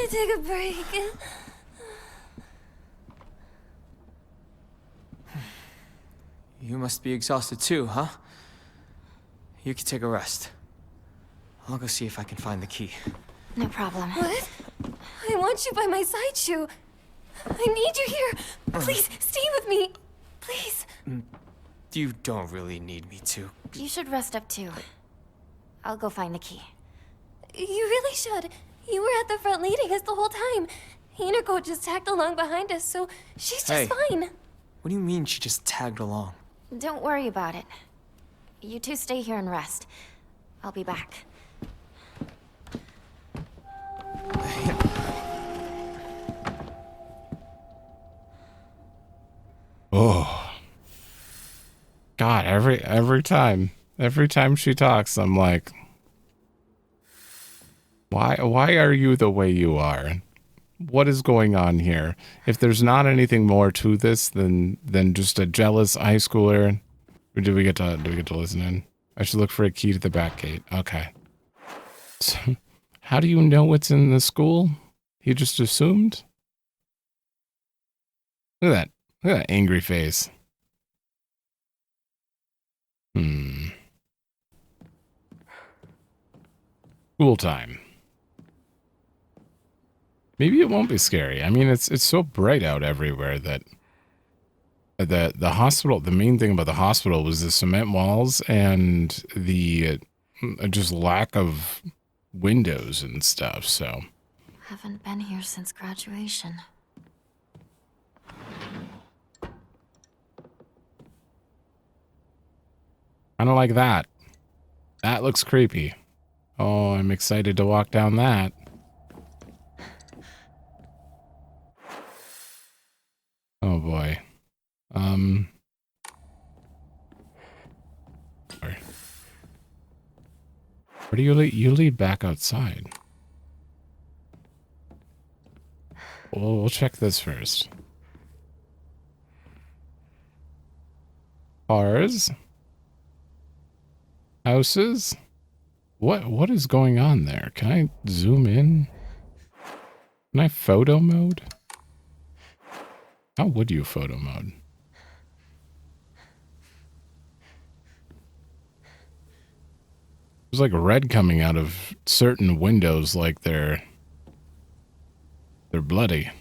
take a break. You must be exhausted too, huh? You can take a rest. I'll go see if I can find the key. No problem. What? I want you by my side, Shu. I need you here. Please, stay with me. Please. You don't really need me to. You should rest up too. I'll go find the key. You really should. You were at the front leading us the whole time. Hinako just tagged along behind us, so she's just fine. What do you mean she just tagged along? Don't worry about it. You two stay here and rest. I'll be back. Oh. God, every time she talks, I'm like, why are you the way you are? What is going on here? If there's not anything more to this than just a jealous high schooler, or do we get to listen in? I should look for a key to the back gate. Okay. So, how do you know what's in the school? He just assumed? Look at that angry face. School time. Maybe it won't be scary. I mean, it's so bright out everywhere that the hospital, the main thing about the hospital was the cement walls and the just lack of windows and stuff, so. Haven't been here since graduation. Kind of like that. That looks creepy. Oh, I'm excited to walk down that. Oh boy. Sorry. Where do you lead? You lead back outside. We'll check this first. Cars. Houses. What is going on there? Can I zoom in? Can I photo mode? How would you photo mode? There's like red coming out of certain windows, like they're bloody.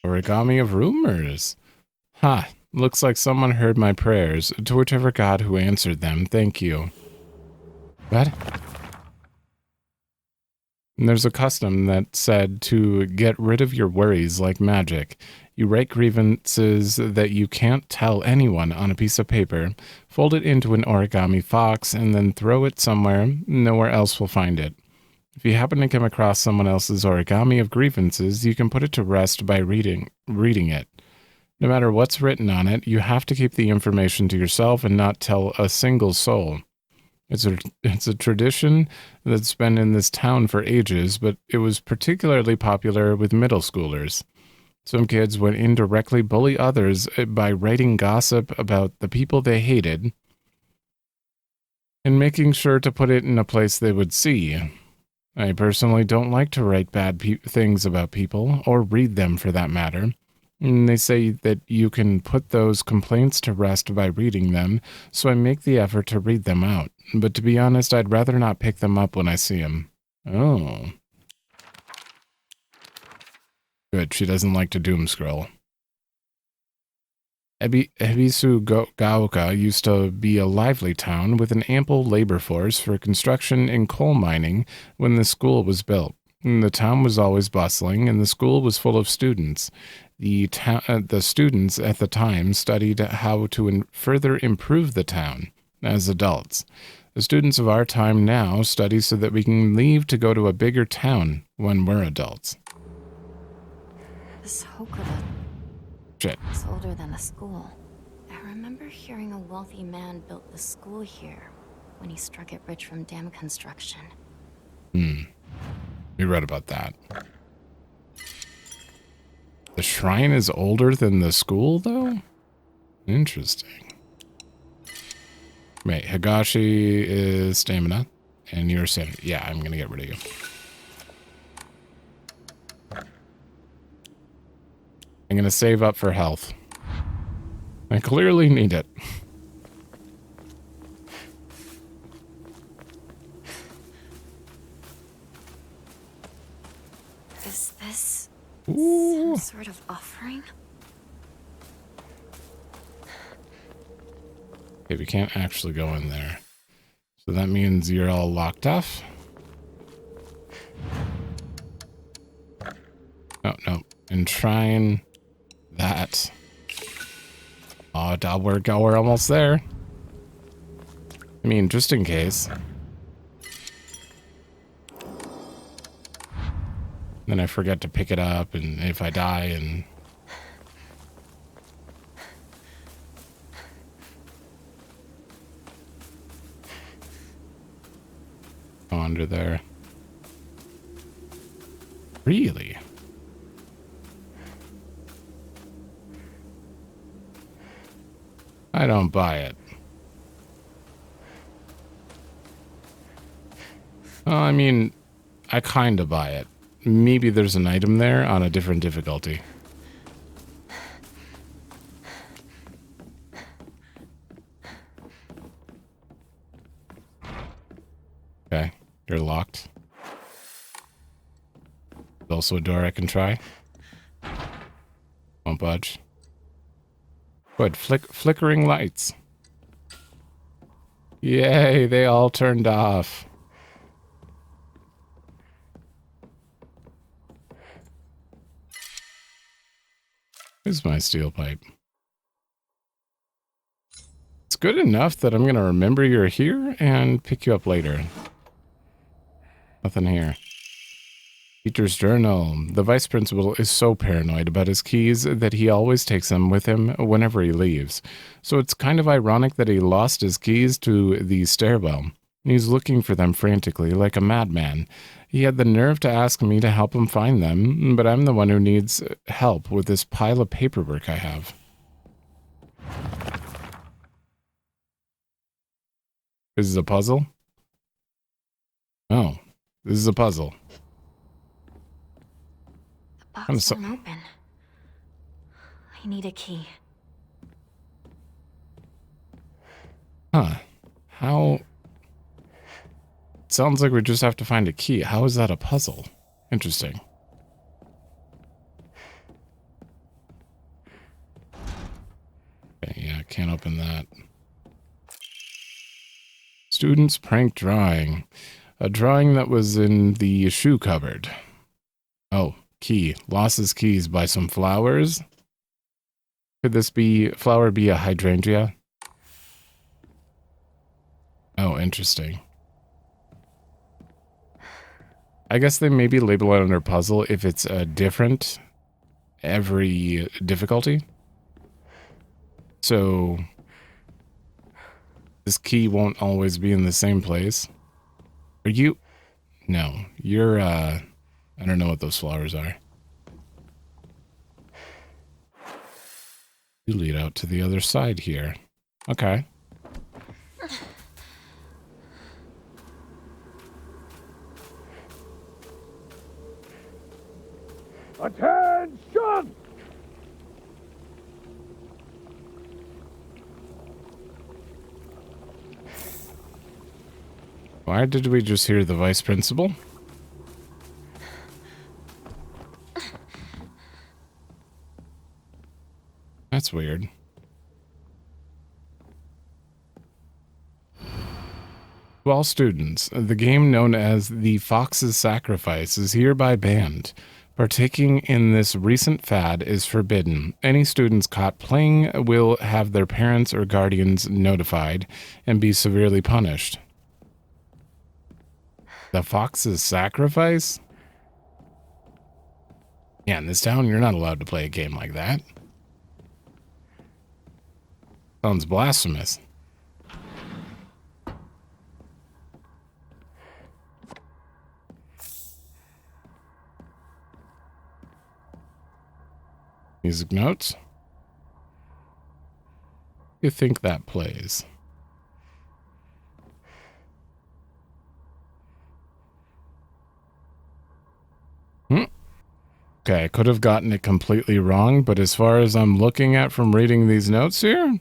Origami of rumors. Ha, looks like someone heard my prayers. To whichever god who answered them, thank you. What? And there's a custom that said to get rid of your worries like magic. You write grievances that you can't tell anyone on a piece of paper, fold it into an origami fox, and then throw it somewhere nowhere else will find it. If you happen to come across someone else's origami of grievances, you can put it to rest by reading it. No matter what's written on it, you have to keep the information to yourself and not tell a single soul. It's a tradition that's been in this town for ages, but it was particularly popular with middle schoolers. Some kids would indirectly bully others by writing gossip about the people they hated and making sure to put it in a place they would see. I personally don't like to write bad things about people, or read them for that matter. And they say that you can put those complaints to rest by reading them, so I make the effort to read them out. But to be honest, I'd rather not pick them up when I see them. Oh. Good, she doesn't like to doom scroll. Ebisugaoka used to be a lively town with an ample labor force for construction and coal mining when the school was built. And the town was always bustling, and the school was full of students. The students at the time studied how to further improve the town as adults. The students of our time now study so that we can leave to go to a bigger town when we're adults. This Hokuda. Shit. It's older than the school. I remember hearing a wealthy man built the school here when he struck it rich from dam construction. We read about that. The shrine is older than the school, though? Interesting. Wait, Higashi is stamina, and you're sanity. Yeah, I'm gonna get rid of you. I'm gonna save up for health. I clearly need it. Is this Ooh. some sort of offering? Okay, we can't actually go in there. So that means you're all locked off. No. Enshrine that. Oh, we're almost there. I mean, just in case. Then I forget to pick it up, and if I die, and... Go under there. Really? I don't buy it. I mean, I kind of buy it. Maybe there's an item there on a different difficulty. Okay, you're locked. There's also a door I can try. Won't budge. Good, flickering lights. Yay, they all turned off. Here's my steel pipe. It's good enough that I'm going to remember you're here and pick you up later. Nothing here. Teacher's journal. The vice principal is so paranoid about his keys that he always takes them with him whenever he leaves. So it's kind of ironic that he lost his keys to the stairwell. He's looking for them frantically, like a madman. He had the nerve to ask me to help him find them, but I'm the one who needs help with this pile of paperwork I have. This is a puzzle? Oh, this is a puzzle. The box won't open. I need a key. Huh. How... Sounds like we just have to find a key. How is that a puzzle? Interesting. Okay, yeah, can't open that. Students prank drawing. A drawing that was in the shoe cupboard. Oh, key. Lost his keys by some flowers? Could this flower be a hydrangea? Oh, interesting. I guess they maybe label it under puzzle if it's different every difficulty. So this key won't always be in the same place. Are you? No, you're, I don't know what those flowers are. You lead out to the other side here. Okay. Attention! Why did we just hear the vice principal? That's weird. To all students, the game known as The Fox's Sacrifice is hereby banned. Partaking in this recent fad is forbidden. Any students caught playing will have their parents or guardians notified and be severely punished. The Fox's Sacrifice? Yeah, in this town, you're not allowed to play a game like that. Sounds blasphemous. Music notes. you think that plays? Okay, I could have gotten it completely wrong, but as far as I'm looking at from reading these notes here,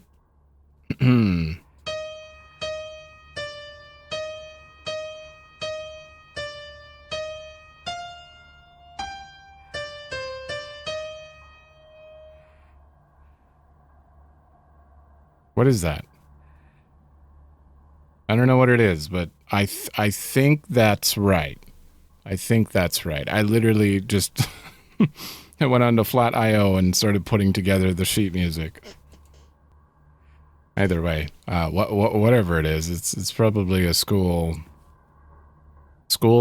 what is that? I don't know what it is, but I think that's right. I think that's right. I literally just I went on to Flat.io and started putting together the sheet music. Either way, whatever it is, it's probably a school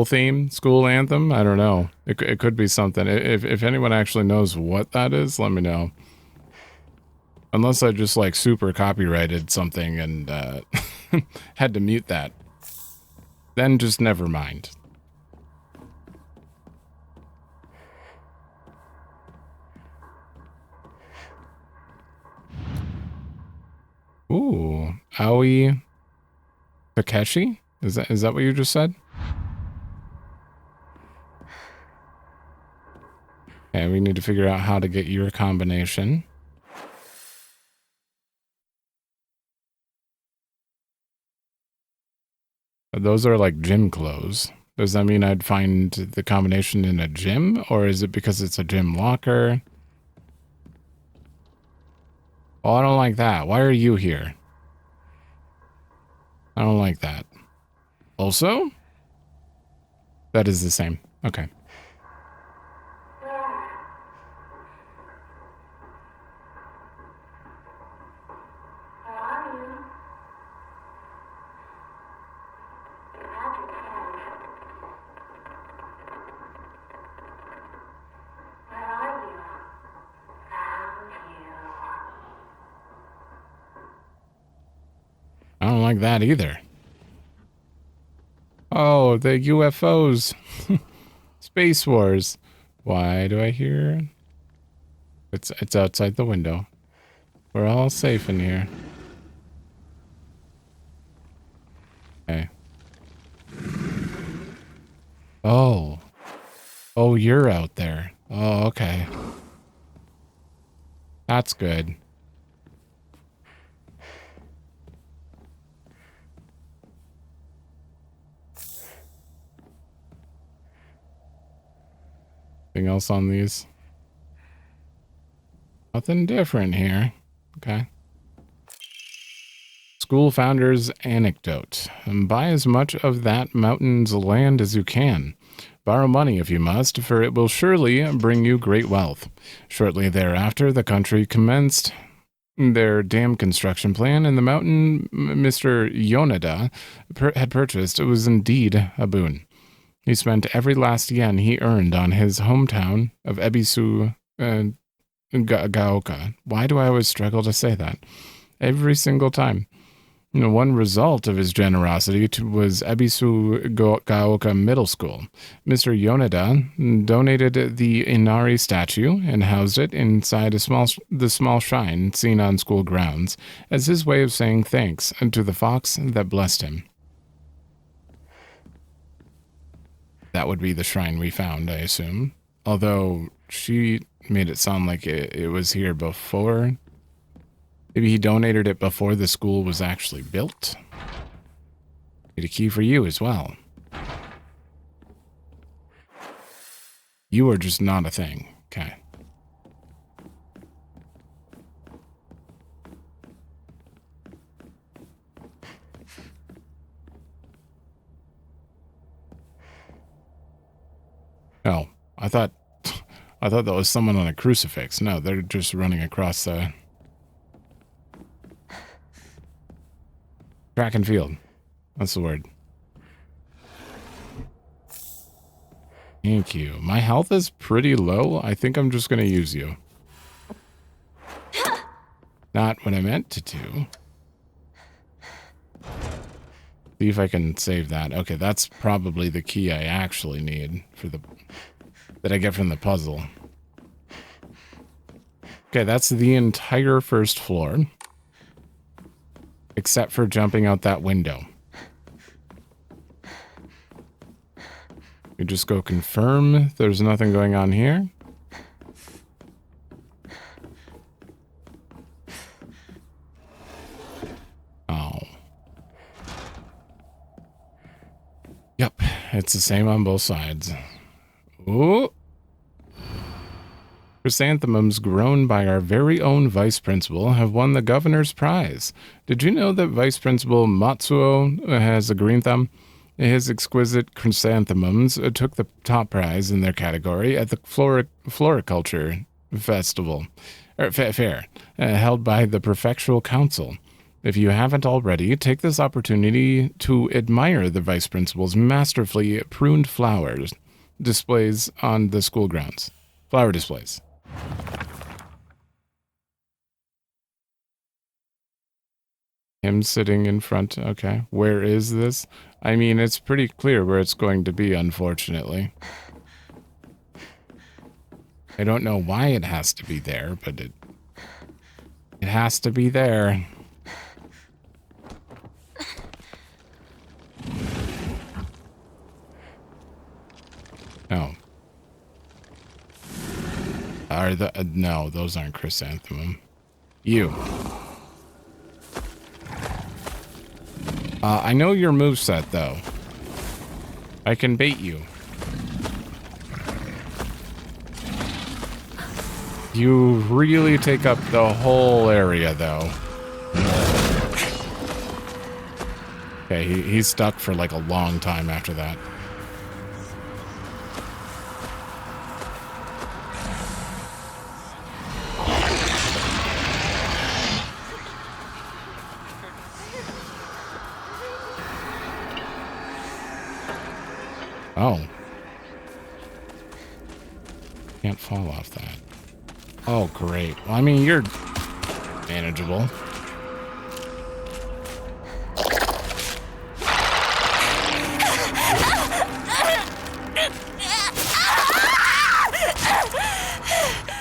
theme, school anthem. I don't know. It could be something. If anyone actually knows what that is, let me know. Unless I just like super copyrighted something and had to mute that, then just never mind. Ooh, Aoi Takeshi? Is that what you just said? Okay, we need to figure out how to get your combination. Those are like gym clothes. Does that mean I'd find the combination in a gym? Or is it because it's a gym locker? Oh, I don't like that. Why are you here? I don't like that. Also? That is the same. Okay. I don't like that either. Oh, the UFOs. Space Wars. Why do I hear? It's outside the window. We're all safe in here. Okay. Oh. Oh, you're out there. Oh, okay. That's good. Anything else on these? Nothing different here. Okay. School founder's anecdote. Buy as much of that mountain's land as you can. Borrow money if you must, for it will surely bring you great wealth. Shortly thereafter, the country commenced their dam construction plan, and the mountain Mr. Yoneda had purchased was indeed a boon. He spent every last yen he earned on his hometown of Ebisugaoka. Why do I always struggle to say that? Every single time. One result of his generosity was Ebisugaoka Middle School. Mr. Yoneda donated the Inari statue and housed it inside the small shrine seen on school grounds as his way of saying thanks to the fox that blessed him. That would be the shrine we found, I assume. Although she made it sound like it was here before. Maybe he donated it before the school was actually built. Need a key for you as well. You are just not a thing. Okay. Oh, I thought that was someone on a crucifix. No, they're just running across the track and field. That's the word. Thank you. My health is pretty low. I think I'm just going to use you. Not what I meant to do. See if I can save that. Okay, that's probably the key I actually need for that I get from the puzzle. Okay, that's the entire first floor. except for jumping out that window. You just go confirm there's nothing going on here. Oh. Yep, it's the same on both sides. Ooh. Chrysanthemums grown by our very own vice principal have won the governor's prize. Did you know that Vice Principal Matsuo has a green thumb? His exquisite chrysanthemums took the top prize in their category at the Floriculture Festival, fair, held by the Prefectural Council. If you haven't already, take this opportunity to admire the Vice Principal's masterfully pruned flowers displays on the school grounds. Flower displays. Him sitting in front. Okay. Where is this? I mean, it's pretty clear where it's going to be, unfortunately. I don't know why it has to be there, but it has to be there. Oh. Are the no, those aren't chrysanthemum. You. I know your moveset, though. I can bait you. You really take up the whole area, though. Okay, he's stuck for like a long time after that. Oh. Can't fall off that. Oh, great. Well, I mean, you're manageable.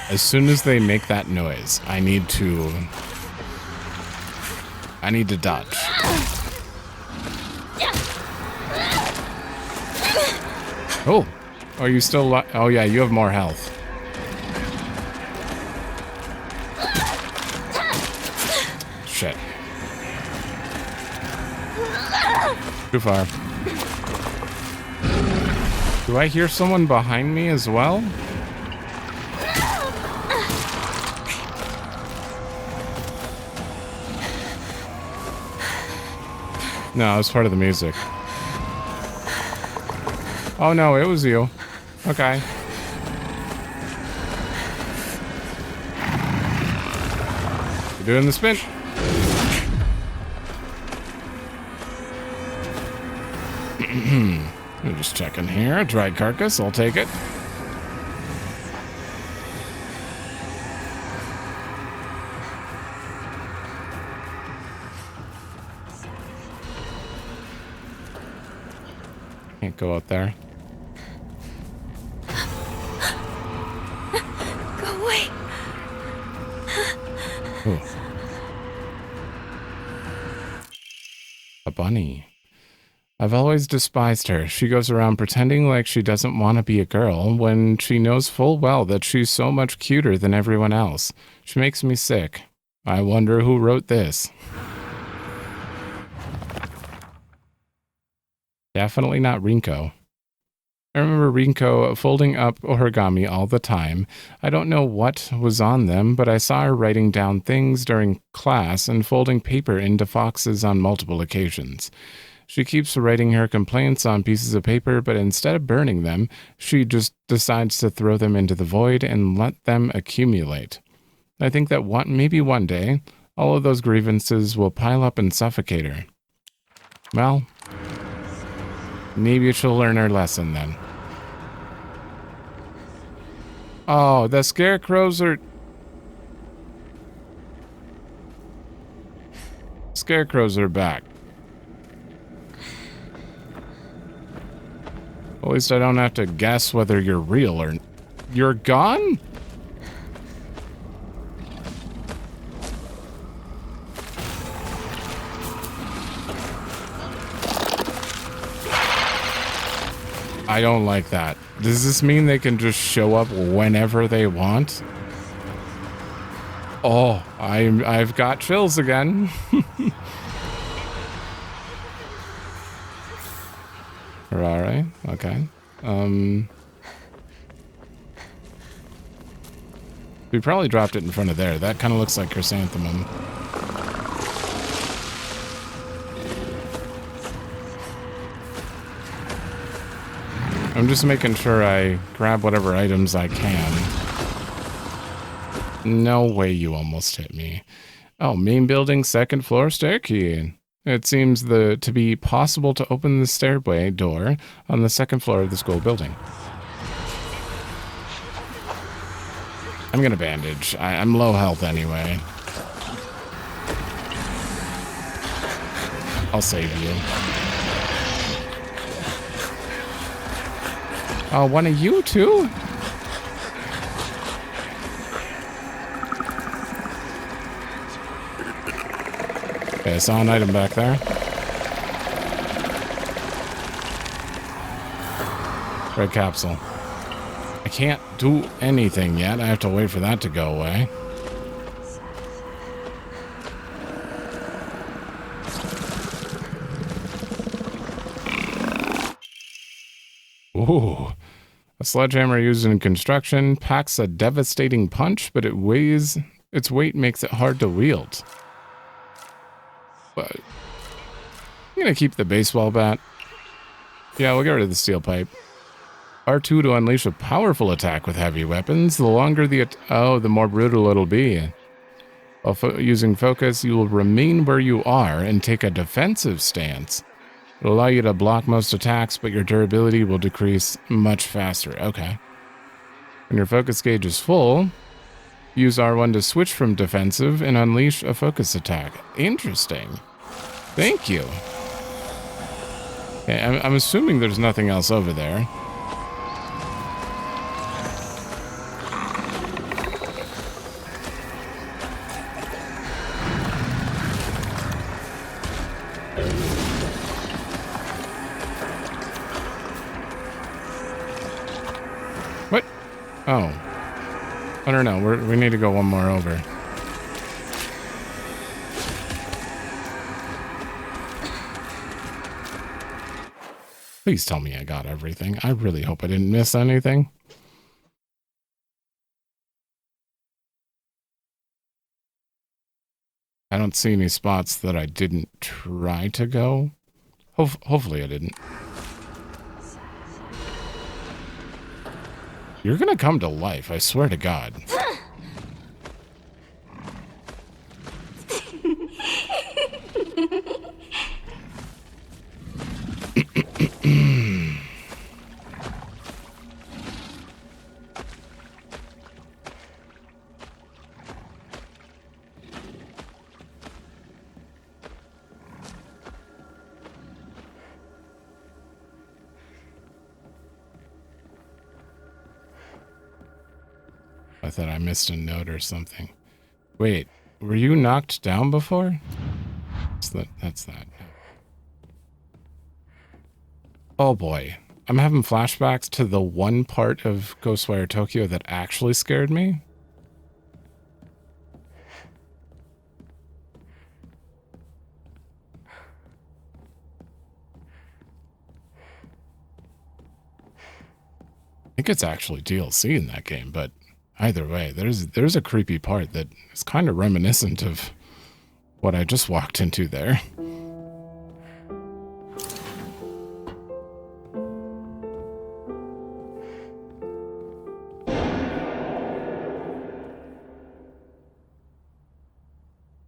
As soon as they make that noise, I need to dodge. Oh, are you still oh yeah, you have more health. Shit. Too far. Do I hear someone behind me as well? No, it's part of the music. Oh no, it was you. Okay. You're doing the spin. I'm just checking here. Dried carcass, I'll take it. Can't go out there. Go away. Ooh. A bunny. I've always despised her. She goes around pretending like she doesn't want to be a girl when she knows full well that she's so much cuter than everyone else. She makes me sick. I wonder who wrote this. Definitely not Rinko. I remember Rinko folding up origami all the time. I don't know what was on them, but I saw her writing down things during class and folding paper into foxes on multiple occasions. She keeps writing her complaints on pieces of paper, but instead of burning them, she just decides to throw them into the void and let them accumulate. I think that maybe one day, all of those grievances will pile up and suffocate her. Well, maybe she'll learn her lesson then. Oh, the scarecrows are... Scarecrows are back. At least I don't have to guess whether you're real or... You're gone? I don't like that. Does this mean they can just show up whenever they want? Oh, I've got chills again. Alright, okay. We probably dropped it in front of there. That kind of looks like chrysanthemum. I'm just making sure I grab whatever items I can. No way you almost hit me. Oh, main building, second floor, stair key. It seems to be possible to open the stairway door on the second floor of the school building. I'm gonna bandage. I'm low health anyway. I'll save you. Oh, one of you too? Okay, I saw an item back there. Red capsule. I can't do anything yet. I have to wait for that to go away. Ooh. A sledgehammer used in construction packs a devastating punch, but its weight makes it hard to wield. But I'm gonna keep the baseball bat. Yeah, we'll get rid of the steel pipe. R2 to unleash a powerful attack with heavy weapons. The longer the more brutal it'll be. While using focus, you will remain where you are and take a defensive stance. It'll allow you to block most attacks, but your durability will decrease much faster. Okay. When your focus gauge is full, use R1 to switch from defensive and unleash a focus attack. Interesting. Thank you. Okay, I'm assuming there's nothing else over there. What? Oh. I don't know. We need to go one more over. Please tell me I got everything. I really hope I didn't miss anything. I don't see any spots that I didn't try to go. Hopefully I didn't. You're gonna come to life, I swear to God. I thought I missed a note or something. Wait, were you knocked down before? That's that. Oh boy. I'm having flashbacks to the one part of Ghostwire Tokyo that actually scared me. I think it's actually DLC in that game, but either way, there's a creepy part that is kind of reminiscent of what I just walked into there.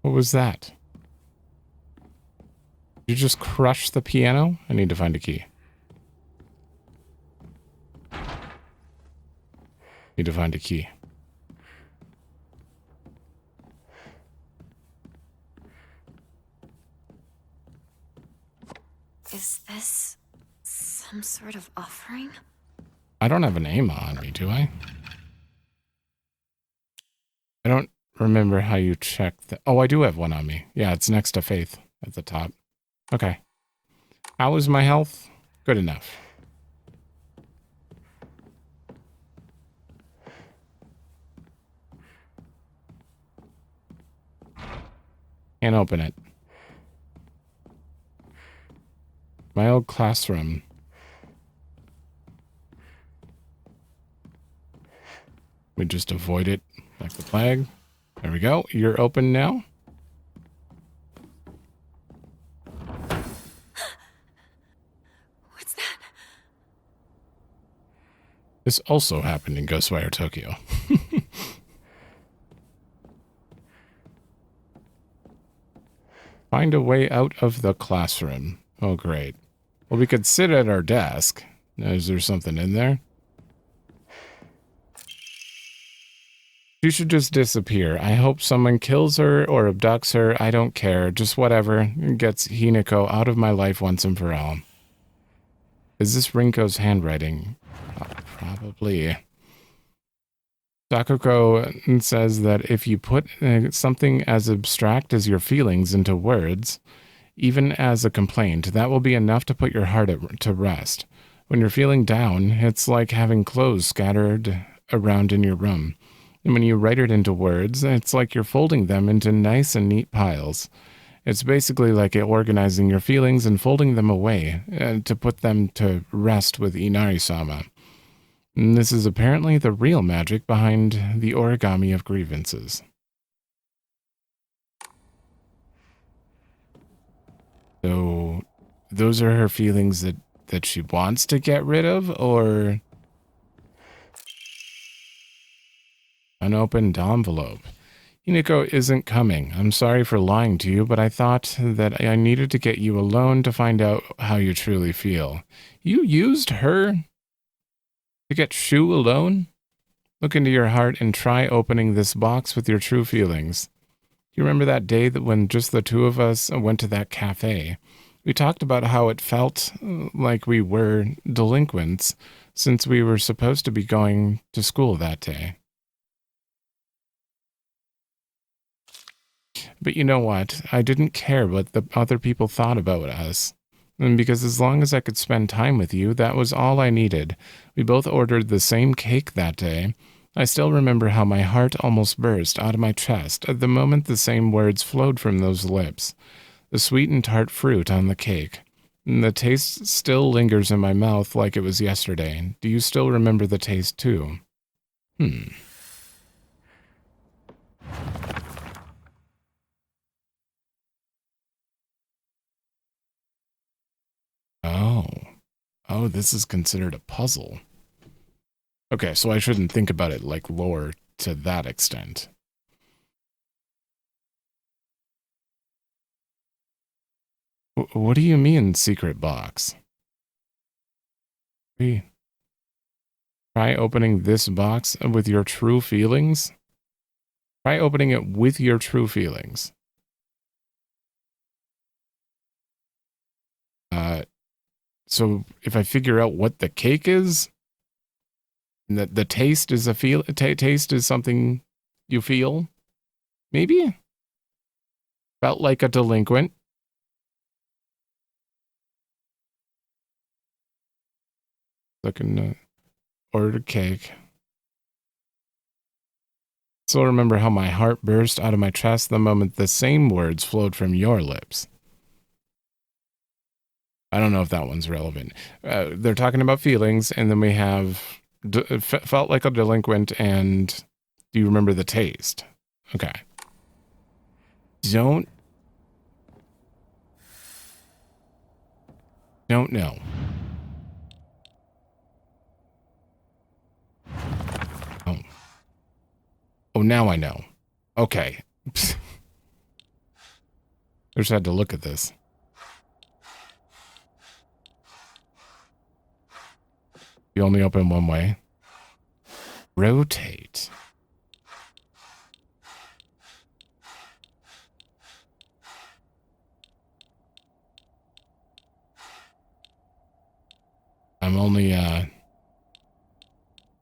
What was that? Did you just crush the piano? I need to find a key. Need to find a key. Is this some sort of offering? I don't have an aim on me, do I? I don't remember how you check the... Oh, I do have one on me. Yeah, it's next to Faith at the top. Okay. How is my health? Good enough. Can't open it. My old classroom. We just avoid it like the plague. There we go. You're open now. What's that? This also happened in Ghostwire Tokyo. Find a way out of the classroom. Oh, great. Well, we could sit at our desk. Is there something in there? She should just disappear. I hope someone kills her or abducts her. I don't care. Just whatever gets Hinako out of my life once and for all. Is this Rinko's handwriting? Probably. Sakuko says that if you put something as abstract as your feelings into words, even as a complaint, that will be enough to put your heart to rest. When you're feeling down, it's like having clothes scattered around in your room. And when you write it into words, it's like you're folding them into nice and neat piles. It's basically like organizing your feelings and folding them away to put them to rest with Inari-sama. And this is apparently the real magic behind the origami of grievances. So, those are her feelings that she wants to get rid of, or unopened envelope. Hinako isn't coming. I'm sorry for lying to you, but I thought that I needed to get you alone to find out how you truly feel. You used her to get Shu alone? Look into your heart and try opening this box with your true feelings. You remember that day that when just the two of us went to that cafe? We talked about how it felt like we were delinquents since we were supposed to be going to school that day. But you know what? I didn't care what the other people thought about us. And because as long as I could spend time with you, that was all I needed. We both ordered the same cake that day. I still remember how my heart almost burst out of my chest at the moment the same words flowed from those lips. The sweet and tart fruit on the cake. And the taste still lingers in my mouth like it was yesterday. Do you still remember the taste too? Oh, this is considered a puzzle. Okay, so I shouldn't think about it like lore to that extent. What do you mean, secret box? Try opening this box with your true feelings? Try opening it with your true feelings. So if I figure out what the cake is, the taste is taste is something you feel, maybe? Felt like a delinquent. Looking ordered cake. Still remember how my heart burst out of my chest the moment the same words flowed from your lips. I don't know if that one's relevant. They're talking about feelings, and then we have felt like a delinquent, and do you remember the taste? Okay. Don't know. Oh, now I know. Okay. I just had to look at this. You only open one way. Rotate. I'm only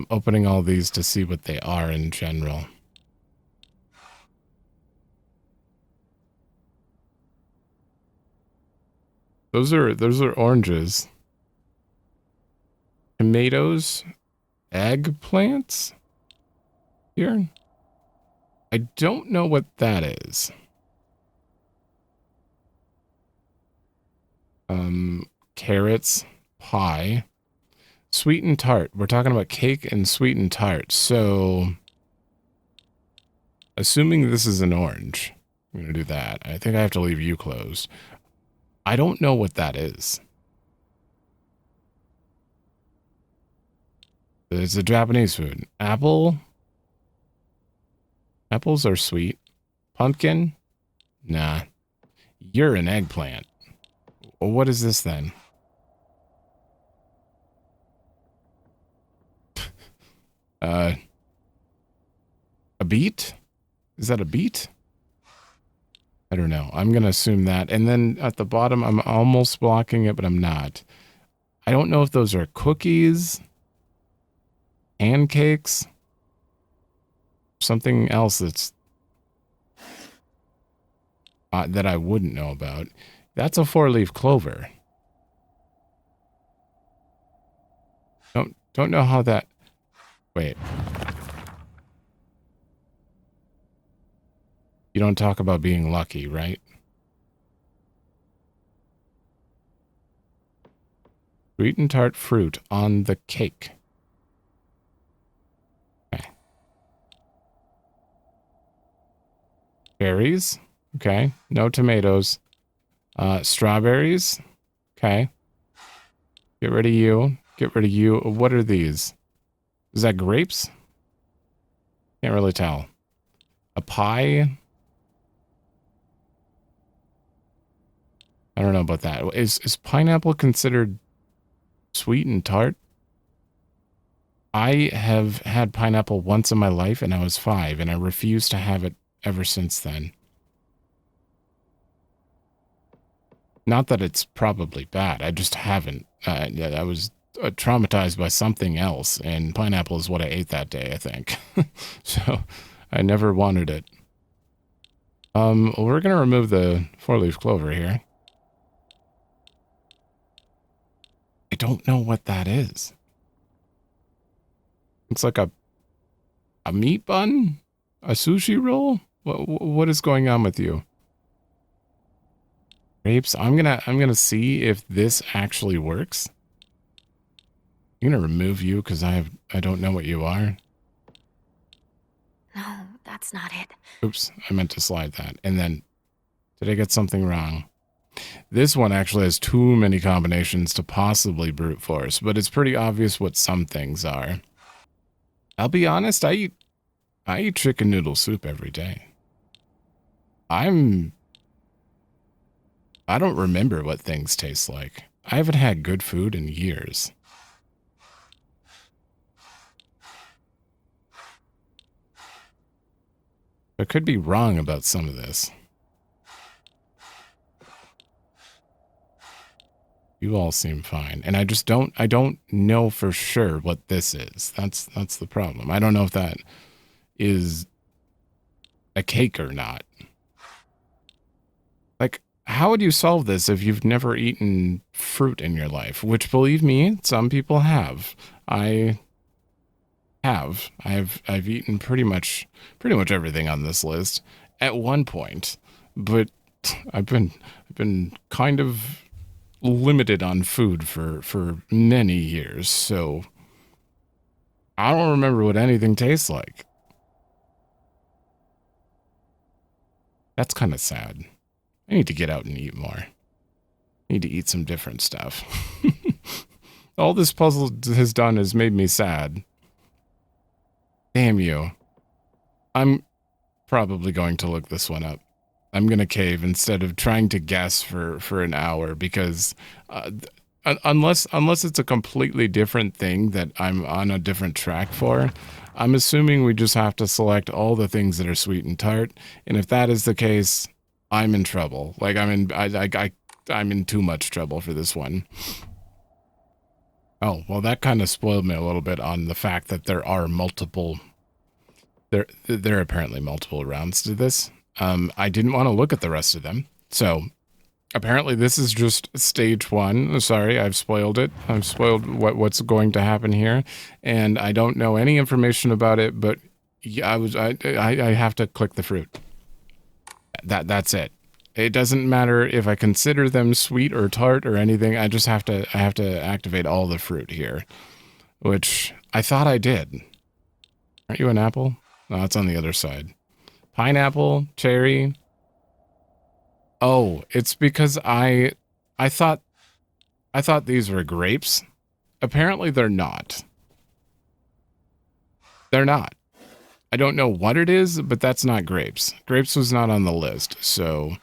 opening all these to see what they are in general. Those are oranges. Tomatoes, eggplants here. I don't know what that is. Carrots, pie, sweet and tart. We're talking about cake and sweet and tart. So, assuming this is an orange, I'm going to do that. I think I have to leave you closed. I don't know what that is. It's a Japanese food. Apple. Apples are sweet. Pumpkin? Nah. You're an eggplant. Well, what is this then? A beet? Is that a beet? I don't know. I'm going to assume that. And then at the bottom, I'm almost blocking it, but I'm not. I don't know if those are cookies, pancakes, something else that's that I wouldn't know about. That's a 4-leaf clover. Don't know how that... Wait. You don't talk about being lucky, right? Sweet and tart fruit on the cake. Okay. Berries. Okay. No tomatoes. Strawberries. Okay. Get rid of you. Get rid of you. What are these? Is that grapes? Can't really tell. A pie? I don't know about that. Is pineapple considered sweet and tart? I have had pineapple once in my life and I was 5 and I refused to have it ever since then. Not that it's probably bad. I just haven't. I was traumatized by something else, and pineapple is what I ate that day, I think. So I never wanted it. We're going to remove the 4-leaf clover here. I don't know what that is. It's like a meat bun? A sushi roll? What is going on with you? Grapes. I'm gonna see if this actually works. I'm gonna remove you because I don't know what you are. No, that's not it. Oops, I meant to slide that. And then, did I get something wrong? This one actually has too many combinations to possibly brute force, but it's pretty obvious what some things are. I'll be honest, I eat chicken noodle soup every day. I don't remember what things taste like. I haven't had good food in years. I could be wrong about some of this. You all seem fine. And I just don't know for sure what this is. That's the problem. I don't know if that is a cake or not. Like, how would you solve this if you've never eaten fruit in your life? Which, believe me, some people have. I've eaten pretty much everything on this list at one point, but I've been kind of limited on food for many years, so I don't remember what anything tastes like. That's kind of sad. I need to get out and eat more. I need to eat some different stuff. All this puzzle has done is made me sad. Damn you. I'm probably going to look this one up. I'm going to cave instead of trying to guess for an hour because unless it's a completely different thing that I'm on a different track for, I'm assuming we just have to select all the things that are sweet and tart. And if that is the case, I'm in trouble. Like I'm in too much trouble for this one. Oh, well, that kind of spoiled me a little bit on the fact that there are multiple. There are apparently multiple rounds to this. I didn't want to look at the rest of them. So apparently this is just stage 1. Sorry, I've spoiled it. I've spoiled what's going to happen here. And I don't know any information about it, but I have to click the fruit. That's it. It doesn't matter if I consider them sweet or tart or anything. I have to activate all the fruit here, which I thought I did. Aren't you an apple? No, it's on the other side. Pineapple, cherry. Oh, it's because I thought these were grapes. Apparently they're not. They're not. I don't know what it is, but that's not grapes. Grapes was not on the list. So,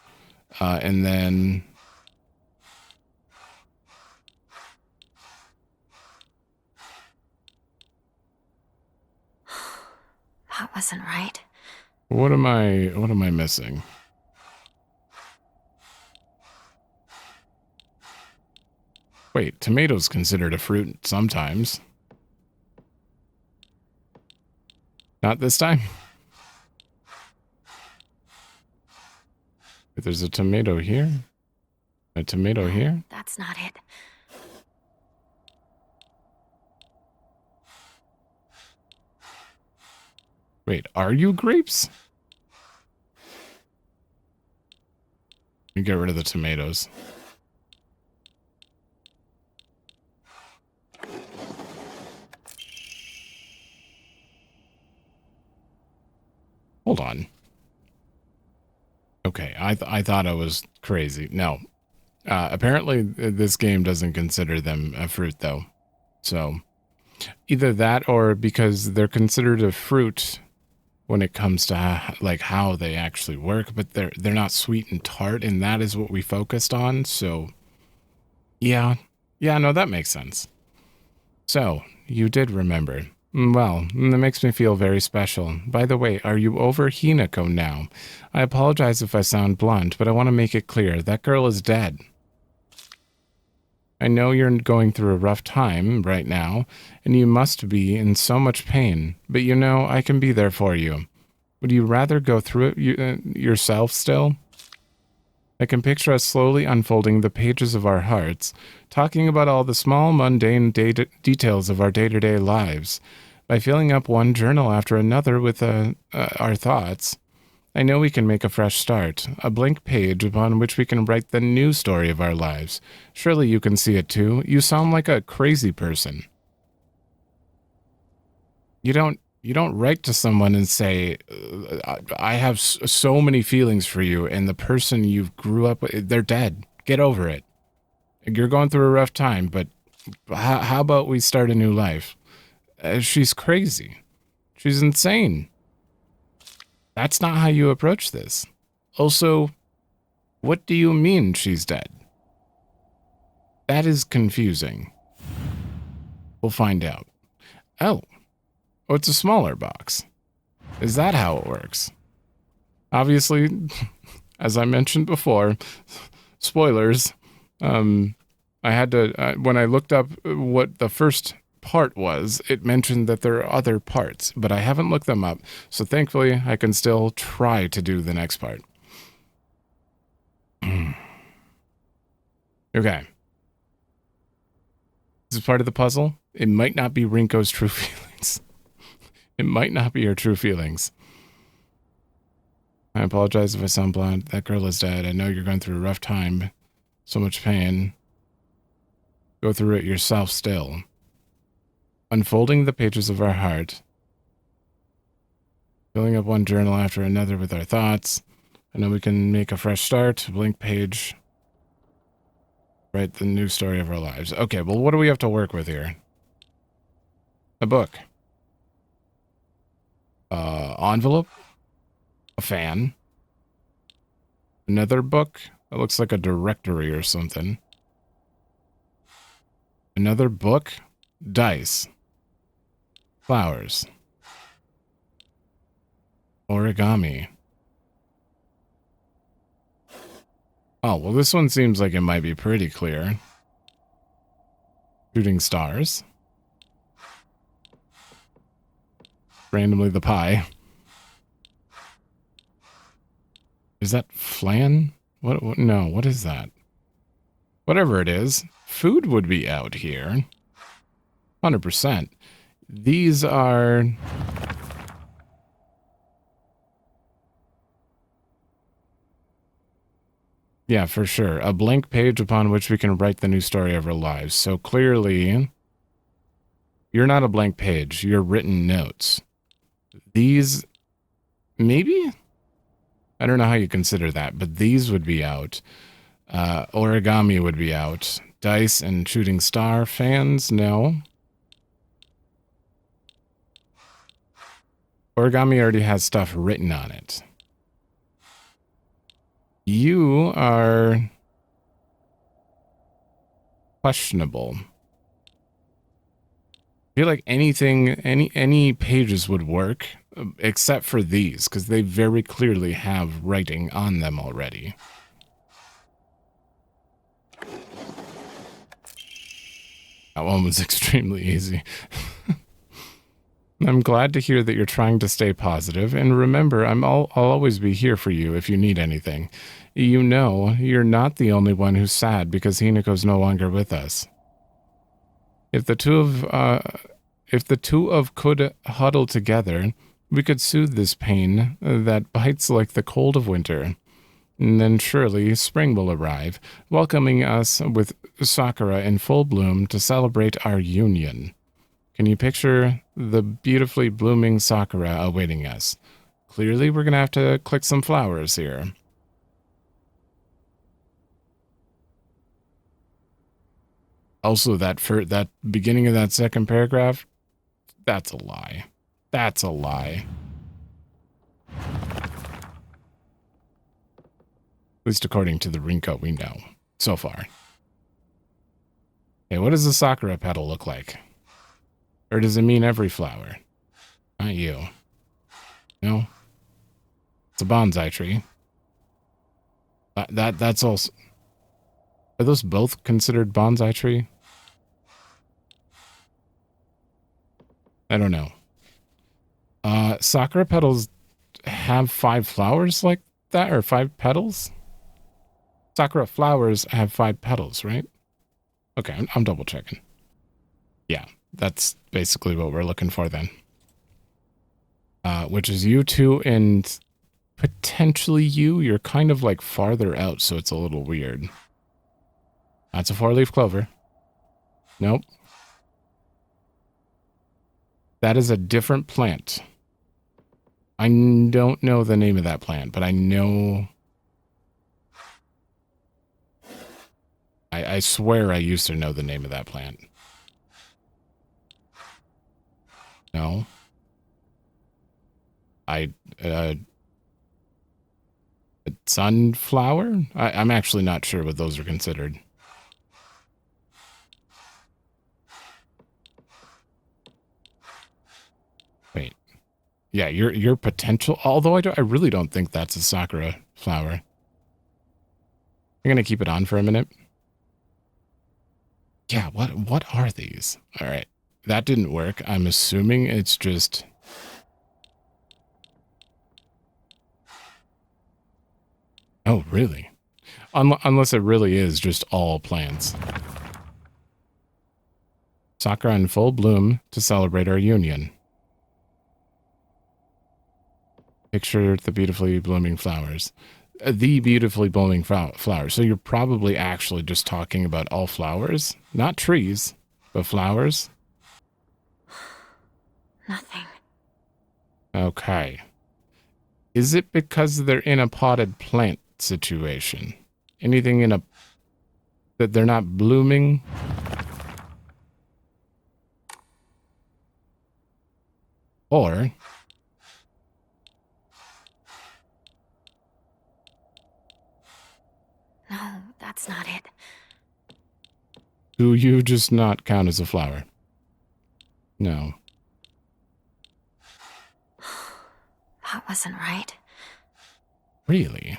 and then That wasn't right. what am I missing? Wait, tomatoes considered a fruit sometimes. Not this time. But there's a tomato here. A tomato here. That's not it. Wait, are you grapes? Let me get rid of the tomatoes. Hold on. Okay, I thought I was crazy. No. Apparently, this game doesn't consider them a fruit, though. So, either that or because they're considered a fruit when it comes to like how they actually work, but they're not sweet and tart, and that is what we focused on. So, yeah, no, that makes sense. So, you did remember. Well, that makes me feel very special. By the way, are you over Hinako now? I apologize if I sound blunt, but I want to make it clear. That girl is dead. I know you're going through a rough time right now, and you must be in so much pain, but you know, I can be there for you. Would you rather go through it yourself still? I can picture us slowly unfolding the pages of our hearts, talking about all the small, mundane details of our day-to-day lives. By filling up one journal after another with our thoughts, I know we can make a fresh start, a blank page upon which we can write the new story of our lives. Surely you can see it too. You sound like a crazy person. You don't write to someone and say, I have so many feelings for you, and the person you grew up with, they're dead. Get over it. You're going through a rough time, but how about we start a new life? She's crazy. She's insane. That's not how you approach this. Also, what do you mean she's dead? That is confusing. We'll find out. Oh, it's a smaller box. Is that how it works? Obviously, as I mentioned before, spoilers, I had to, when I looked up what the first part was, it mentioned that there are other parts, but I haven't looked them up, so thankfully I can still try to do the next part. Okay. This is part of the puzzle. It might not be Rinko's true feelings. It might not be her true feelings. I apologize if I sound blunt. That girl is dead. I know you're going through a rough time. So much pain. Go through it yourself still. Unfolding the pages of our heart. Filling up one journal after another with our thoughts. I know we can make a fresh start. A blank page. Write the new story of our lives. Okay, well, what do we have to work with here? A book. Envelope. A fan. Another book. That looks like a directory or something. Another book. Dice. Flowers. Origami. Oh, well, this one seems like it might be pretty clear. Shooting stars. Randomly the pie. Is that flan? What? No, what is that? Whatever it is, food would be out here. 100%. These are... Yeah, for sure. A blank page upon which we can write the new story of our lives. So clearly, you're not a blank page. You're written notes. These, maybe? I don't know how you consider that, but these would be out. Origami would be out. Dice and shooting star fans, no. Origami already has stuff written on it. You are questionable. I feel like any pages would work, except for these, because they very clearly have writing on them already. That one was extremely easy. I'm glad to hear that you're trying to stay positive, and remember, I'll always be here for you if you need anything. You know, you're not the only one who's sad because Hinako's no longer with us. If the two of could huddle together, we could soothe this pain that bites like the cold of winter. And then surely spring will arrive, welcoming us with sakura in full bloom to celebrate our union. Can you picture the beautifully blooming sakura awaiting us? Clearly, we're going to have to click some flowers here. Also, that beginning of that second paragraph, that's a lie. That's a lie. At least according to the Rinko we know so far. Hey, what does a sakura petal look like? Or does it mean every flower? Not you. No. It's a bonsai tree. That's also... Are those both considered bonsai tree? I don't know. Sakura petals have 5 flowers like that, or 5 petals? Sakura flowers have 5 petals, right? Okay, I'm double checking. Yeah, that's basically what we're looking for then. Which is you two and potentially you. You're kind of like farther out, so it's a little weird. That's a 4-leaf clover. Nope. That is a different plant. I don't know the name of that plant, but I know... I swear I used to know the name of that plant. No. Sunflower? I'm actually not sure what those are considered. Wait. Yeah, your potential, although I really don't think that's a sakura flower. I'm going to keep it on for a minute. Yeah, what are these? All right. That didn't work. I'm assuming it's just... Oh, really? Unless it really is just all plants. Sakura in full bloom to celebrate our union. Picture the beautifully blooming flowers. The beautifully blooming flowers. So you're probably actually just talking about all flowers? Not trees, but flowers? Nothing. Okay. Is it because they're in a potted plant situation? Anything in a... that they're not blooming? Or... No, that's not it. do you just not count as a flower? No. That wasn't right. Really?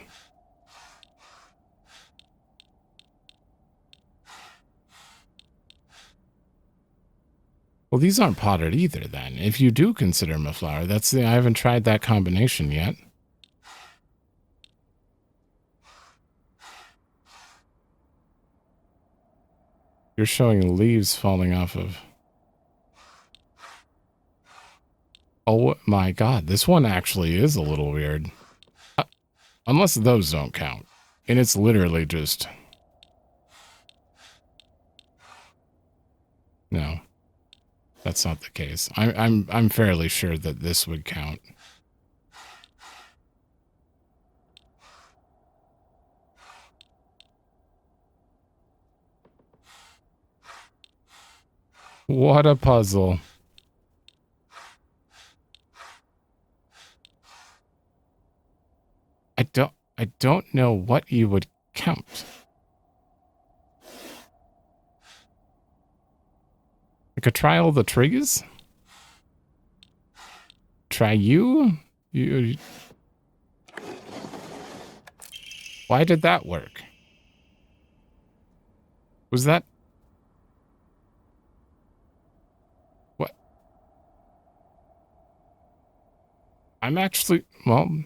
Well, these aren't potted either, then. If you do consider them a flower, that's the... I haven't tried that combination yet. You're showing leaves falling off of... Oh my god, this one actually is a little weird. Unless those don't count. And it's literally just... No. That's not the case. I'm fairly sure that this would count. What a puzzle. I don't know what you would count. I could try all the trees. Try you? You. Why did that work? Was that... What? I'm actually... Well...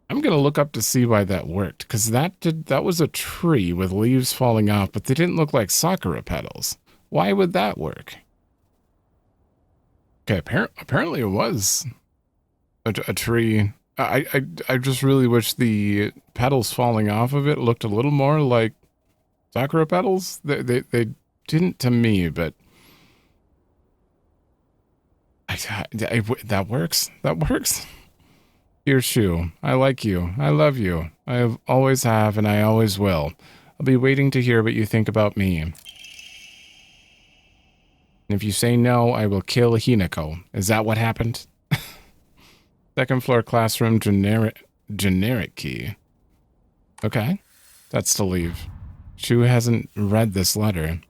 I'm gonna look up to see why that worked, because that was a tree with leaves falling off, but they didn't look like sakura petals. Why would that work? Okay, apparently it was a tree. I just really wish the petals falling off of it looked a little more like sakura petals. They didn't to me, but that works. That works. Dear Shu, I like you. I love you. I always have, and I always will. I'll be waiting to hear what you think about me. And if you say no, I will kill Hinako. Is that what happened? Second floor classroom generic key. Okay. That's to leave. Shu hasn't read this letter.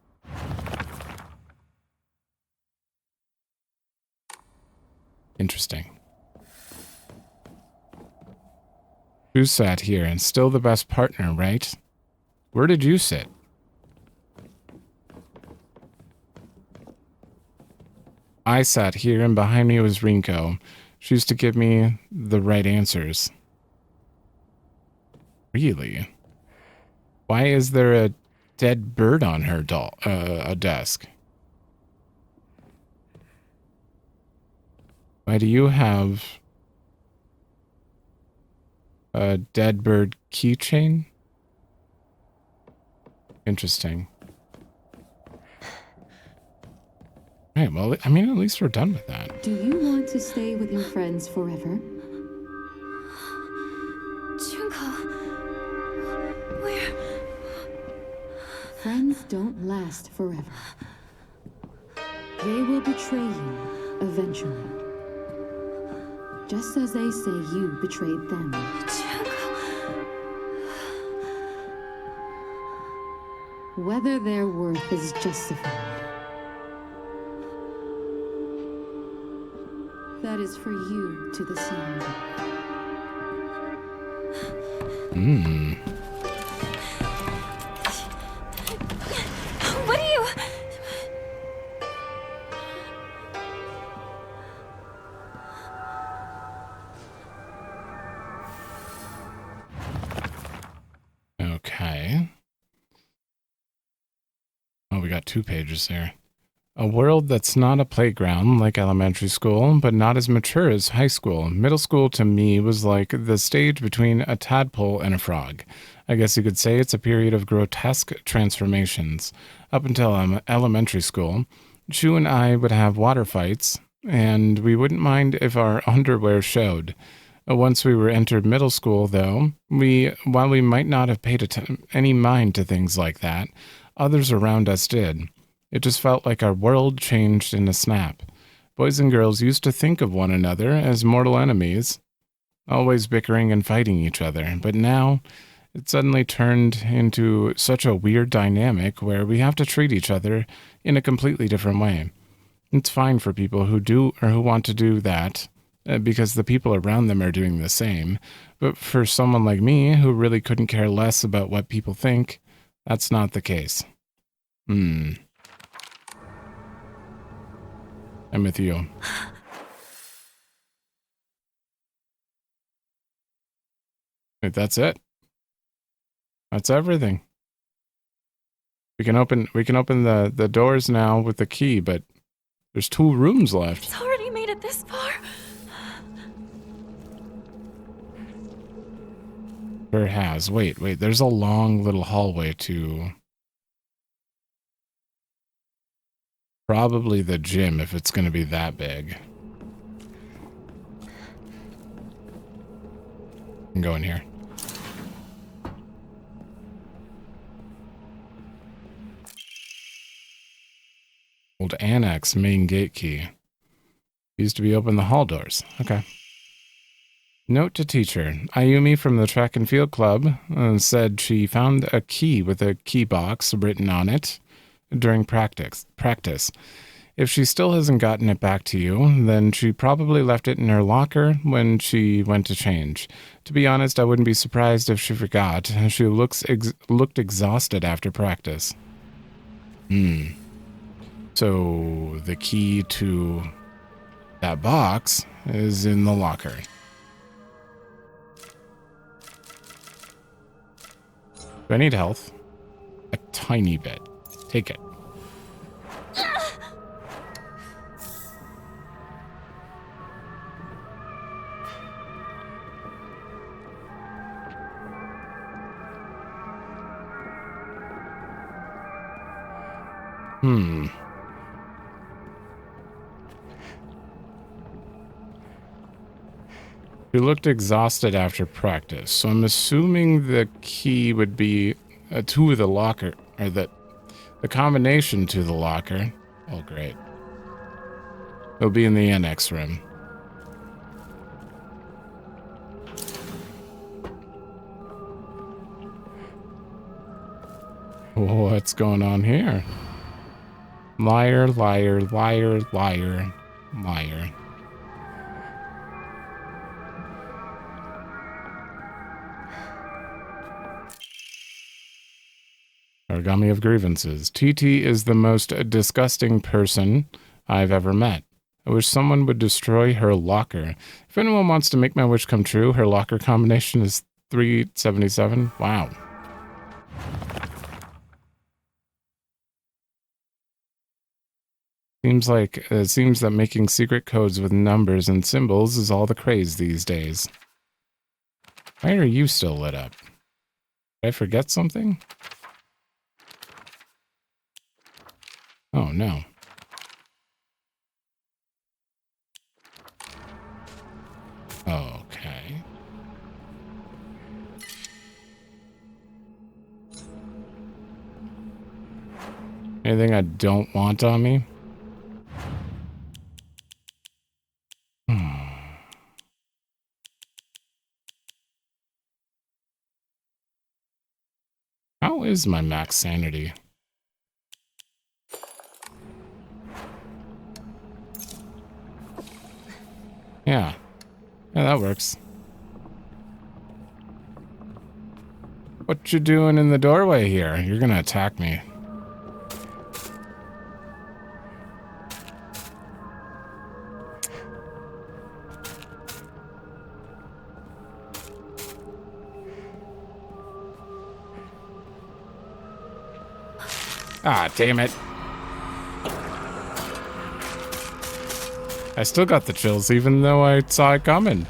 Interesting. Shu sat here and still the best partner, right? Where did you sit? I sat here and behind me was Rinko. She used to give me the right answers. Really? Why is there a dead bird on her desk? Why do you have a dead bird keychain? Interesting. Right, well, I mean, at least we're done with that. Do you want to stay with your friends forever? Junko, where? Friends don't last forever. They will betray you eventually. Just as they say you betrayed them. Whether their worth is justified, that is for you to decide. What are you... Okay. Oh, we got 2 pages there. A world that's not a playground like elementary school, but not as mature as high school. Middle school to me was like the stage between a tadpole and a frog. I guess you could say it's a period of grotesque transformations. Up until elementary school, Shu and I would have water fights, and we wouldn't mind if our underwear showed. Once we were entered middle school, though, while we might not have paid any mind to things like that, others around us did. It just felt like our world changed in a snap. Boys and girls used to think of one another as mortal enemies, always bickering and fighting each other. But now, it suddenly turned into such a weird dynamic where we have to treat each other in a completely different way. It's fine for people who do or who want to do that, because the people around them are doing the same. But for someone like me, who really couldn't care less about what people think, that's not the case. I'm with you. Wait, that's it. That's everything. We can open the doors now with the key, but there's 2 rooms left. It's already made it this far. Sure has. Wait. There's a long little hallway to probably the gym if it's going to be that big. I can go in here. Old annex main gate key. Used to be open the hall doors. Okay. Note to teacher. Ayumi from the track and field club said she found a key with a key box written on it during practice. If she still hasn't gotten it back to you, then she probably left it in her locker when she went to change. To be honest, I wouldn't be surprised if she forgot. She looked exhausted after practice. So the key to that box is in the locker. Do I need health? A tiny bit. Take it. She looked exhausted after practice, so I'm assuming the key would be to the locker, or the combination to the locker. Oh, great. It'll be in the annex room. What's going on here? Liar, liar, liar, liar, liar. Origami of grievances. TT is the most disgusting person I've ever met. I wish someone would destroy her locker. If anyone wants to make my wish come true, her locker combination is 377. Wow. It seems that making secret codes with numbers and symbols is all the craze these days. Why are you still lit up? Did I forget something? Oh, no. Okay. Anything I don't want on me? How is my max sanity? Yeah, that works. What you doing in the doorway here? You're gonna attack me. Ah, damn it. I still got the chills even though I saw it coming.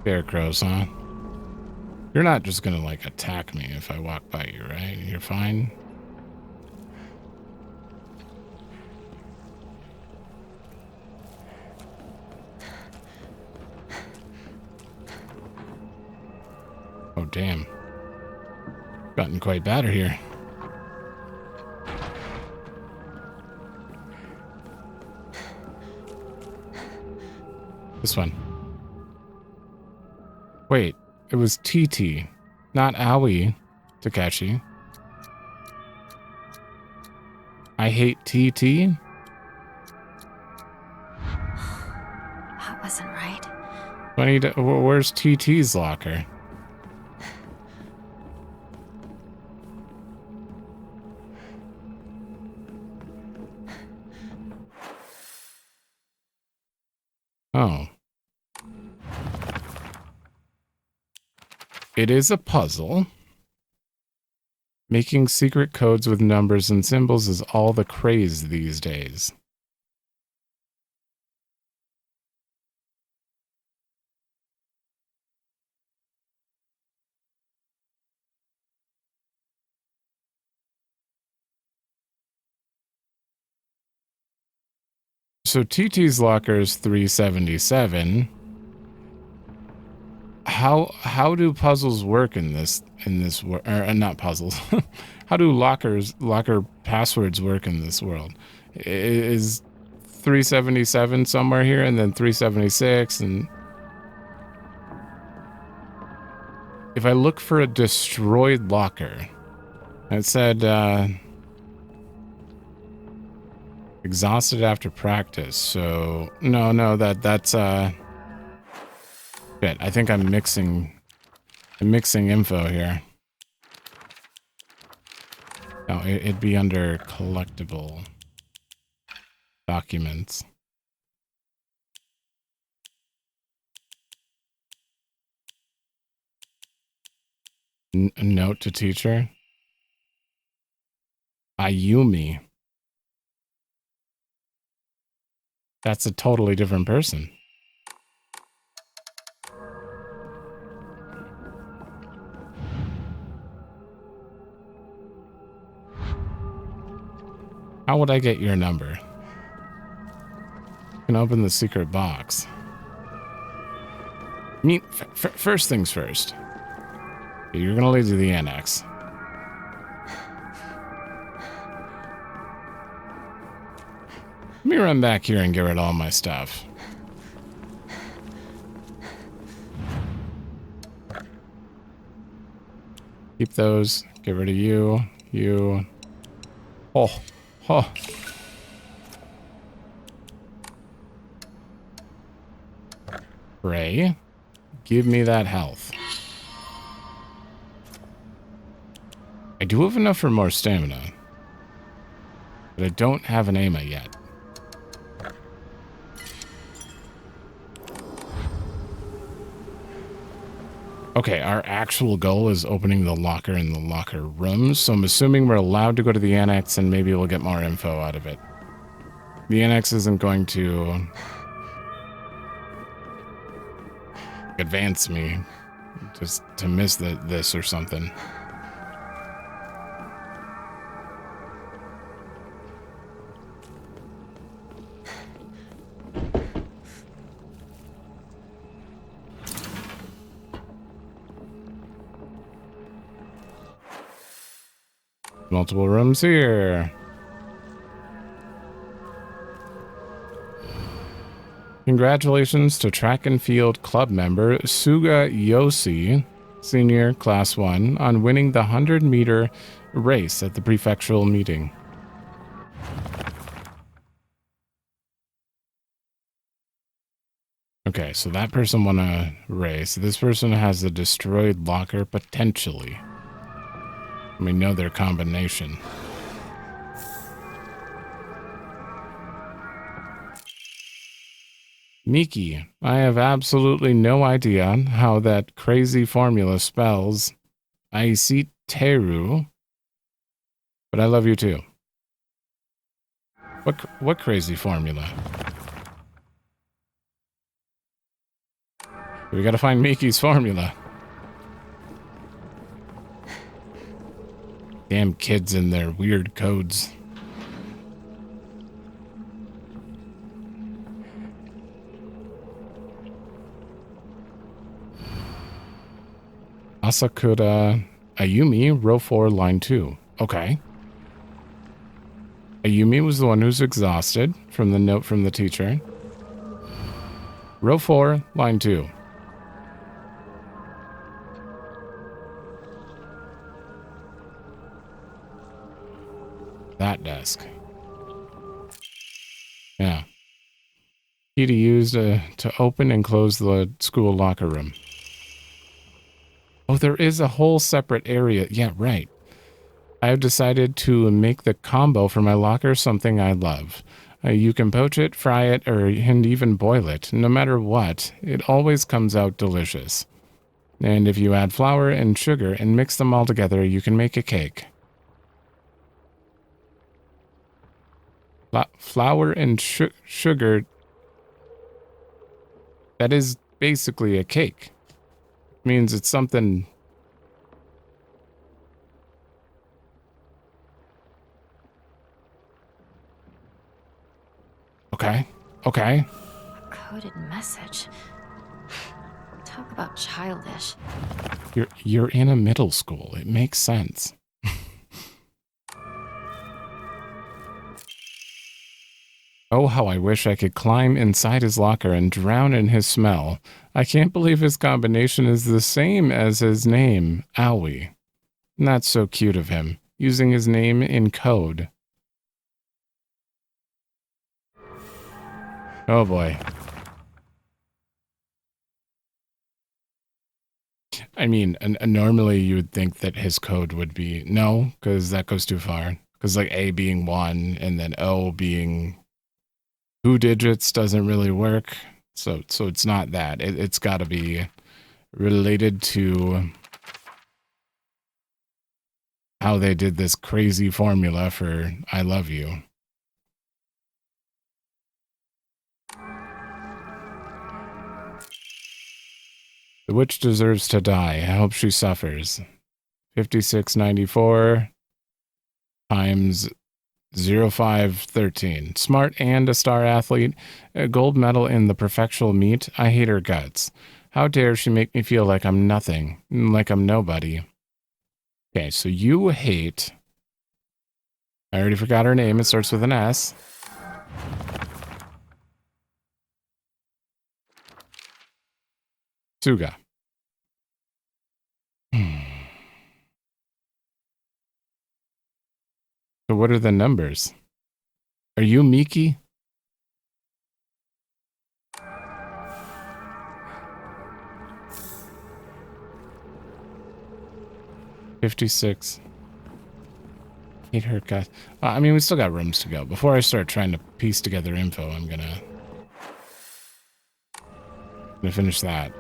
Scarecrows, huh? You're not just gonna, like, attack me if I walk by you, right? You're fine? Oh, damn. Gotten quite bad here. This one. Wait, it was TT, not Aoi, Takeshi. I hate TT? That wasn't right. Where's TT's locker? Oh. It is a puzzle. Making secret codes with numbers and symbols is all the craze these days. So TT's locker is 377. How do puzzles work in this world? Or not puzzles. How do locker passwords work in this world? Is 377 somewhere here and then 376, and if I look for a destroyed locker, it said exhausted after practice. So no, that's shit. I think I'm mixing info here. No, it'd be under collectible documents. Note to teacher. Ayumi. That's a totally different person. How would I get your number? You can open the secret box. I mean, first things first. You're gonna lead to the annex. Let me run back here and get rid of all my stuff. Keep those. Get rid of you. You. Oh. Ray, give me that health. I do have enough for more stamina, but I don't have an Ama yet. Okay, our actual goal is opening the locker in the locker rooms, so I'm assuming we're allowed to go to the annex and maybe we'll get more info out of it. The annex isn't going to advance me just to miss this or something. Multiple rooms here. Congratulations to track and field club member Suga Yoshi, senior class 1, on winning the 100-meter race at the prefectural meeting. Okay, so that person won a race. This person has a destroyed locker, potentially. We know their combination. Miki, I have absolutely no idea how that crazy formula spells Aisiteru, but I love you too. What crazy formula? We gotta find Miki's formula. Damn kids and their weird codes. Asakura Ayumi, row 4, line 2. Okay. Ayumi was the one who's exhausted from the note from the teacher. Row 4, line 2. That desk. Yeah. Key to use to open and close the school locker room. Oh, there is a whole separate area. Yeah, right. I have decided to make the combo for my locker something I love. You can poach it, fry it, and even boil it. No matter what, it always comes out delicious. And if you add flour and sugar and mix them all together, you can make a cake. Flour and sugar. That is basically a cake. It means it's something. Okay. Okay. A coded message. Talk about childish. You're in a middle school. It makes sense. Oh, how I wish I could climb inside his locker and drown in his smell. I can't believe his combination is the same as his name, Owie. That's so cute of him, using his name in code. Oh boy. I mean, normally you would think that his code would be no, because that goes too far. Because like A being 1 and then O being 2 digits doesn't really work. So it's not that. It's got to be related to how they did this crazy formula for I love you. The witch deserves to die. I hope she suffers. 5694 times 0513. Smart and a star athlete. A gold medal in the perfectional meet. I hate her guts. How dare she make me feel like I'm nothing, like I'm nobody. Okay, so you hate. I already forgot her name. It starts with an S. Suga. So what are the numbers? Are you Miki? $56. Hate her guts. I mean, we still got rooms to go. Before I start trying to piece together info, I'm gonna finish that.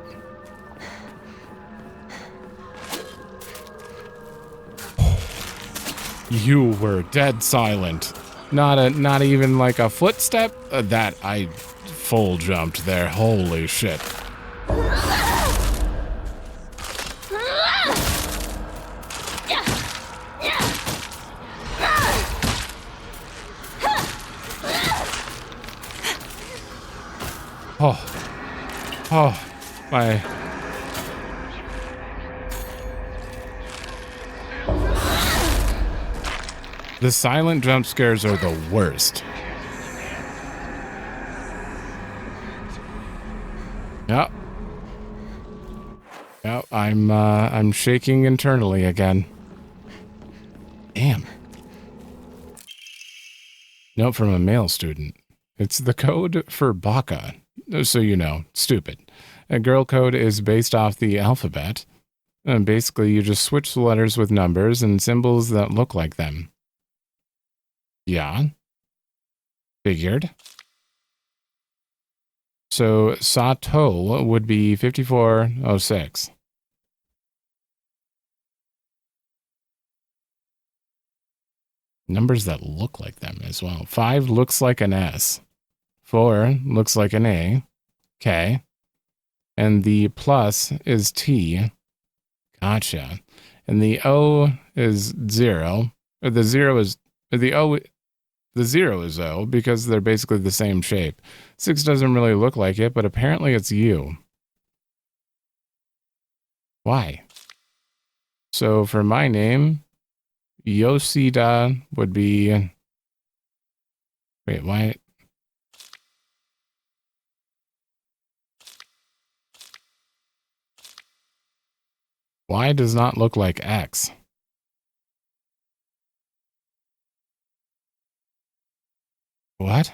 You were dead silent. Not even like a footstep. That I full jumped there. Holy shit. Oh, my. The silent jump scares are the worst. Yep. Yep, I'm shaking internally again. Damn. Note from a male student. It's the code for baka. So you know, stupid. A girl code is based off the alphabet. And basically, you just switch the letters with numbers and symbols that look like them. Yeah. Figured. So Sato would be 5406. Numbers that look like them as well. 5 looks like an S. 4 looks like an A. Okay. And the plus is T. Gotcha. And the O is 0. Or the 0 is... The O... The 0 is O because they're basically the same shape. 6 doesn't really look like it, but apparently it's U. Why? So for my name, Yoshida would be... Wait, why? Y does not look like X. What?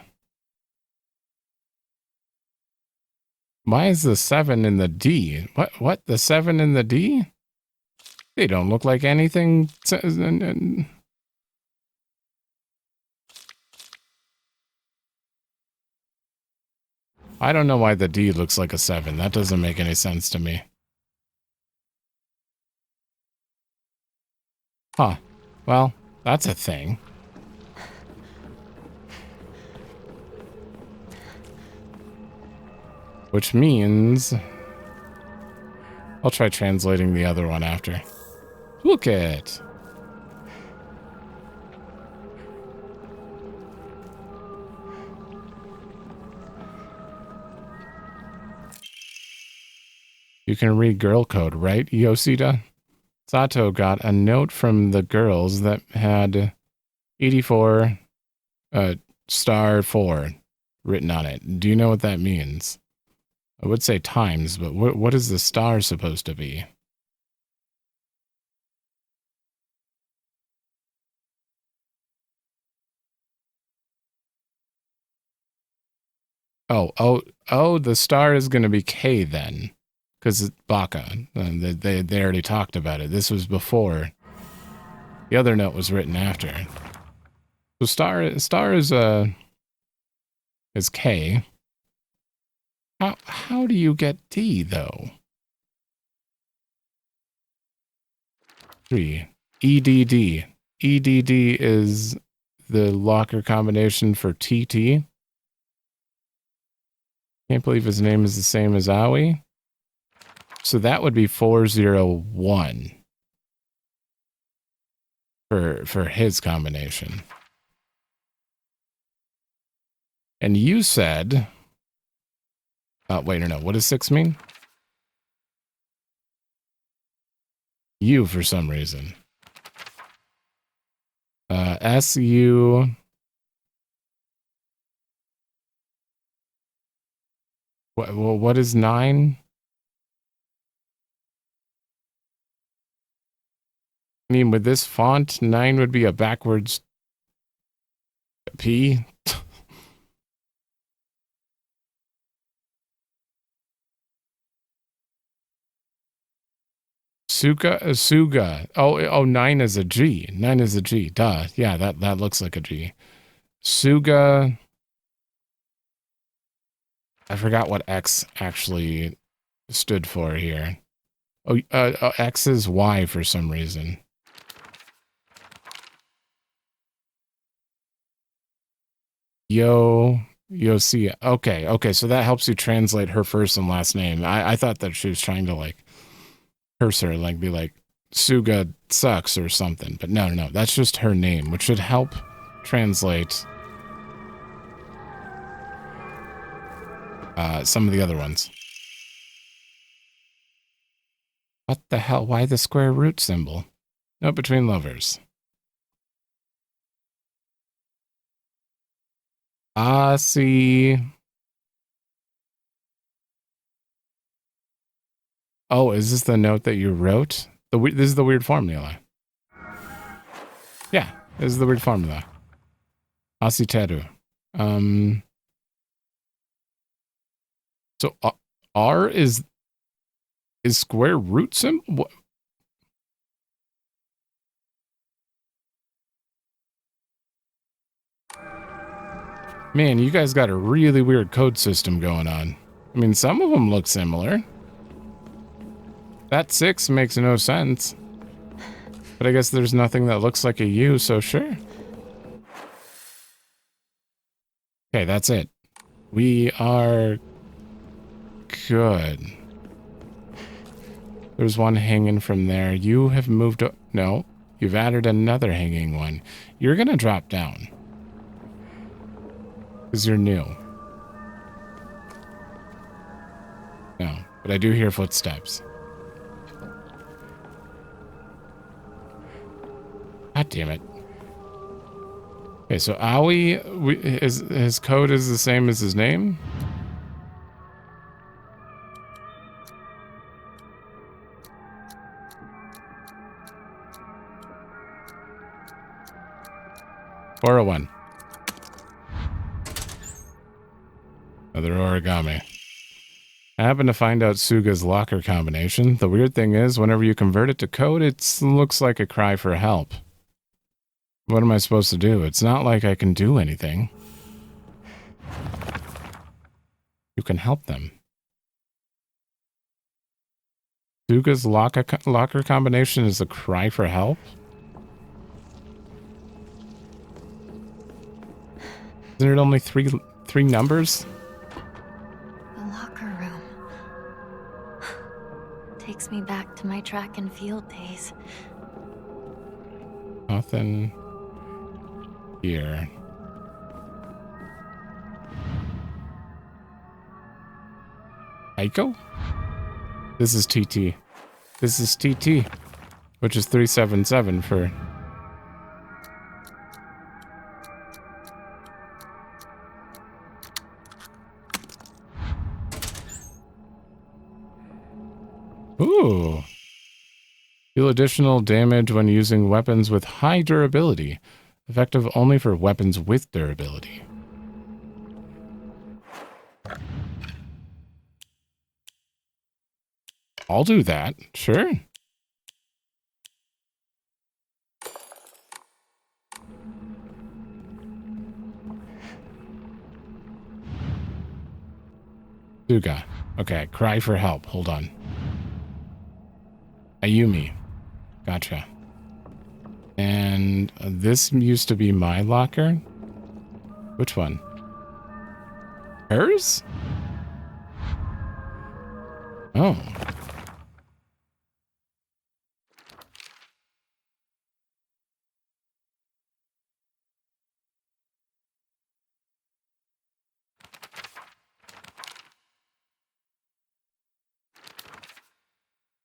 Why is the 7 in the D? What? The 7 in the D? They don't look like anything. I don't know why the D looks like a 7. That doesn't make any sense to me. Huh. Well, that's a thing. Which means I'll try translating the other one after. Toolkit. You can read girl code, right, Yoshida? Sato got a note from the girls that had 84 star 4 written on it. Do you know what that means? I would say times, but what is the star supposed to be? Oh, the star is going to be K then. Because it's Baka. They already talked about it. This was before. The other note was written after. So star is K. How do you get D though? 3. EDD. EDD is the locker combination for TT. Can't believe his name is the same as Aoi. So that would be 401 for his combination. And you said, wait, no, what does 6 mean? You for some reason. SU. What is 9? I mean, with this font, 9 would be a backwards P. Suga. Oh, 9 is a G. 9 is a G. Duh. Yeah, that looks like a G. Suga. I forgot what X actually stood for here. Oh, X is Y for some reason. Yosia. Okay, so that helps you translate her first and last name. I thought that she was trying to like curse her, like be like Suga sucks or something. But no, that's just her name, which should help translate some of the other ones. What the hell? Why the square root symbol? No, between lovers. See. Oh, is this the note that you wrote? This is the weird formula. Yeah, this is the weird formula. Asiteru. So R is square root symbol? What? Man, you guys got a really weird code system going on. I mean, some of them look similar. That 6 makes no sense. But I guess there's nothing that looks like a U, so sure. Okay, that's it. We are good. There's one hanging from there. You have moved... No, you've added another hanging one. You're going to drop down. Because you're new. No, but I do hear footsteps. God damn it. Okay, so Aoi, his code is the same as his name? Or a 1. Another origami. I happened to find out Suga's locker combination. The weird thing is, whenever you convert it to code, it looks like a cry for help. What am I supposed to do? It's not like I can do anything. You can help them. Suga's locker combination is a cry for help? Isn't it only three numbers? The locker takes me back to my track and field days. Nothing here. Aiko? This is TT. This is TT, which is 377 for... Ooh. Deal additional damage when using weapons with high durability. Effective only for weapons with durability. I'll do that, sure. Suga. Okay, cry for help. Hold on. Ayumi. Gotcha. And this used to be my locker. Which one? Hers? Oh.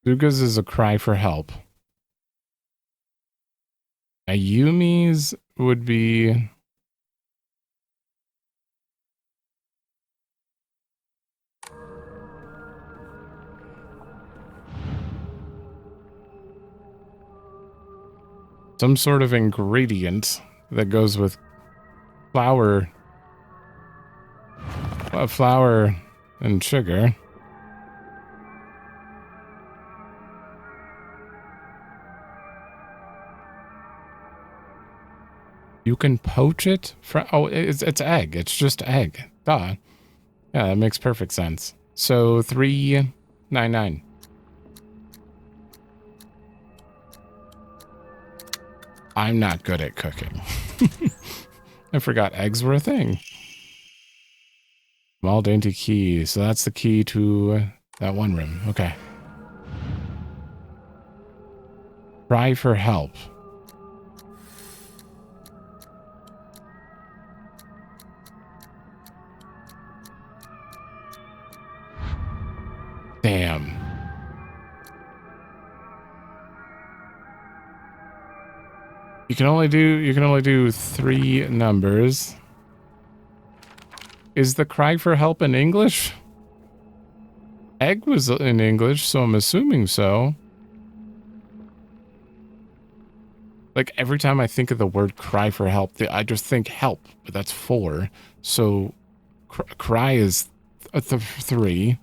Suga's is a cry for help. Ayumi's would be... some sort of ingredient that goes with flour and sugar. You can poach it? Oh, it's egg. It's just egg. Duh. Yeah, that makes perfect sense. So, 399. I'm not good at cooking. I forgot eggs were a thing. Small dainty key. So that's the key to that one room. Okay. Cry for help. Damn. You can only do 3 numbers. Is the cry for help in English? Egg was in English, so I'm assuming so. Like every time I think of the word cry for help, I just think help, but that's 4. So cry is 3.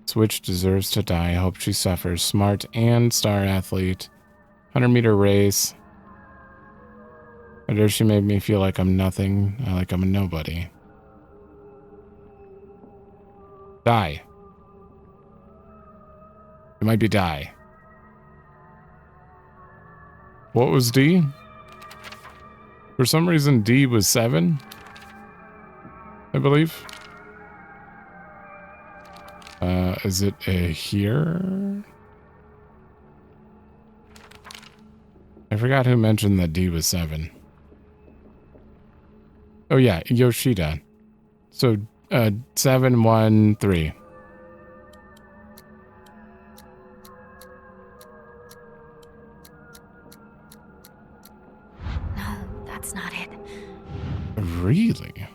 Switch deserves to die. Hope she suffers. Smart and star athlete. 100-meter race. I dare she made me feel like I'm nothing. Like I'm a nobody. Die. It might be die. What was D? For some reason, D was 7. I believe. Is it here? I forgot who mentioned that D was 7. Oh yeah, Yoshida. So 713. No, that's not it. Really?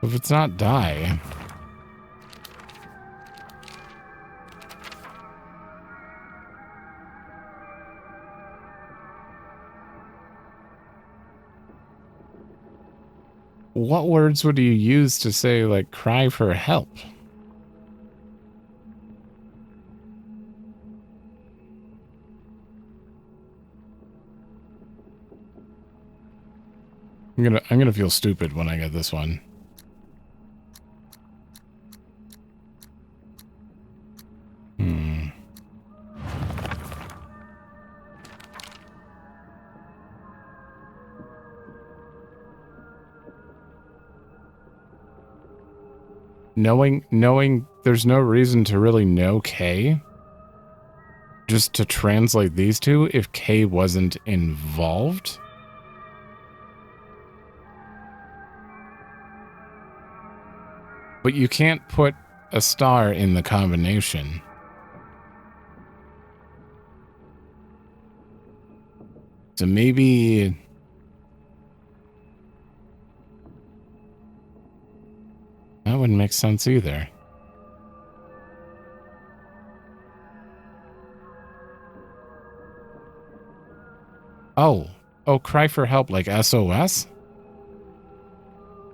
If it's not die. What words would you use to say, like, cry for help? I'm gonna feel stupid when I get this one. Knowing there's no reason to really know K. Just to translate these two if K wasn't involved. But you can't put a star in the combination. So maybe... that wouldn't make sense either. Oh, cry for help like SOS?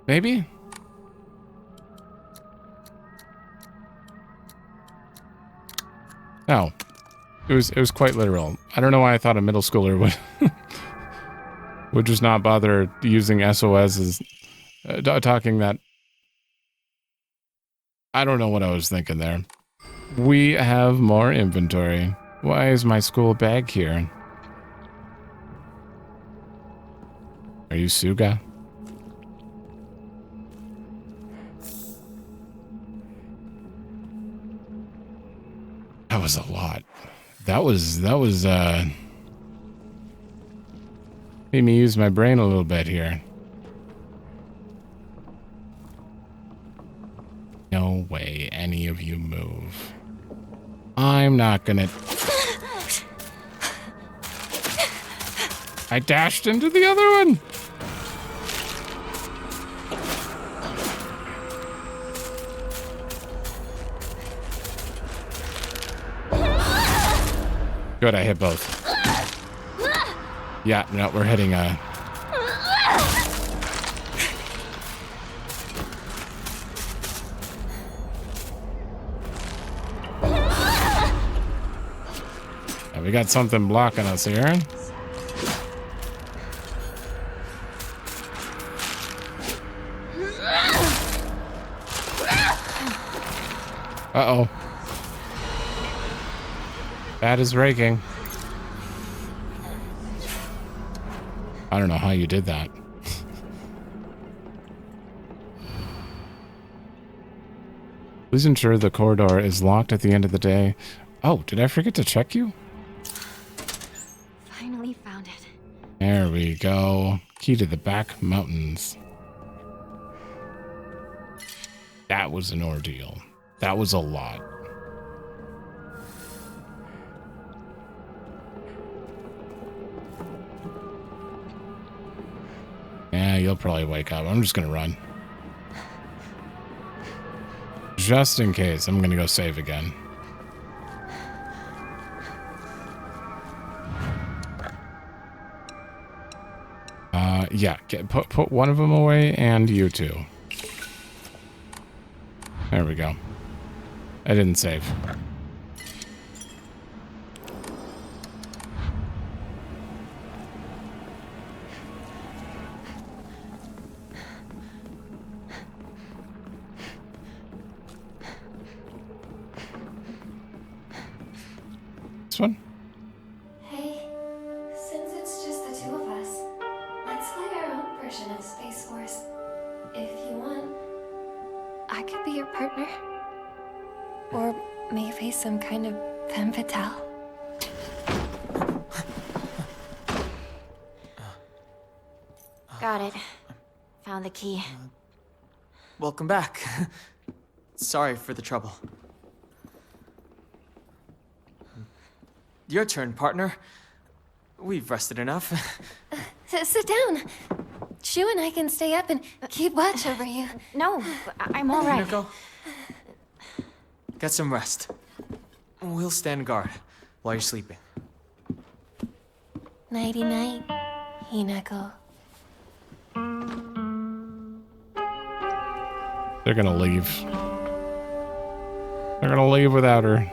Maybe? No. It was quite literal. I don't know why I thought a middle schooler would just not bother using SOS as talking that. I don't know what I was thinking there. We have more inventory. Why is my school bag here? Are you Suga? That was a lot. That was made me use my brain a little bit here. No way any of you move. I'm not gonna... I dashed into the other one! Good, I hit both. Yeah, no, we're hitting a... Yeah, we got something blocking us here. Uh-oh. That is raking. I don't know how you did that. Please ensure the corridor is locked at the end of the day. Oh, did I forget to check you? Finally found it. There we go. Key to the back mountains. That was an ordeal. That was a lot. Yeah, you'll probably wake up. I'm just gonna run. Just in case, I'm gonna go save again. Yeah, put one of them away and you too. There we go. I didn't save. This one? Hey, since it's just the two of us, let's play our own version of Space Force. If you want, I could be your partner. Or maybe some kind of femme fatale. Got it. Found the key. Welcome back. Sorry for the trouble. Your turn, partner. We've rested enough. Sit down. Shu and I can stay up and keep watch over you. No, I'm all right. Hinako, get some rest. We'll stand guard while you're sleeping. Nighty-night, Hinako. They're gonna leave. They're gonna leave without her.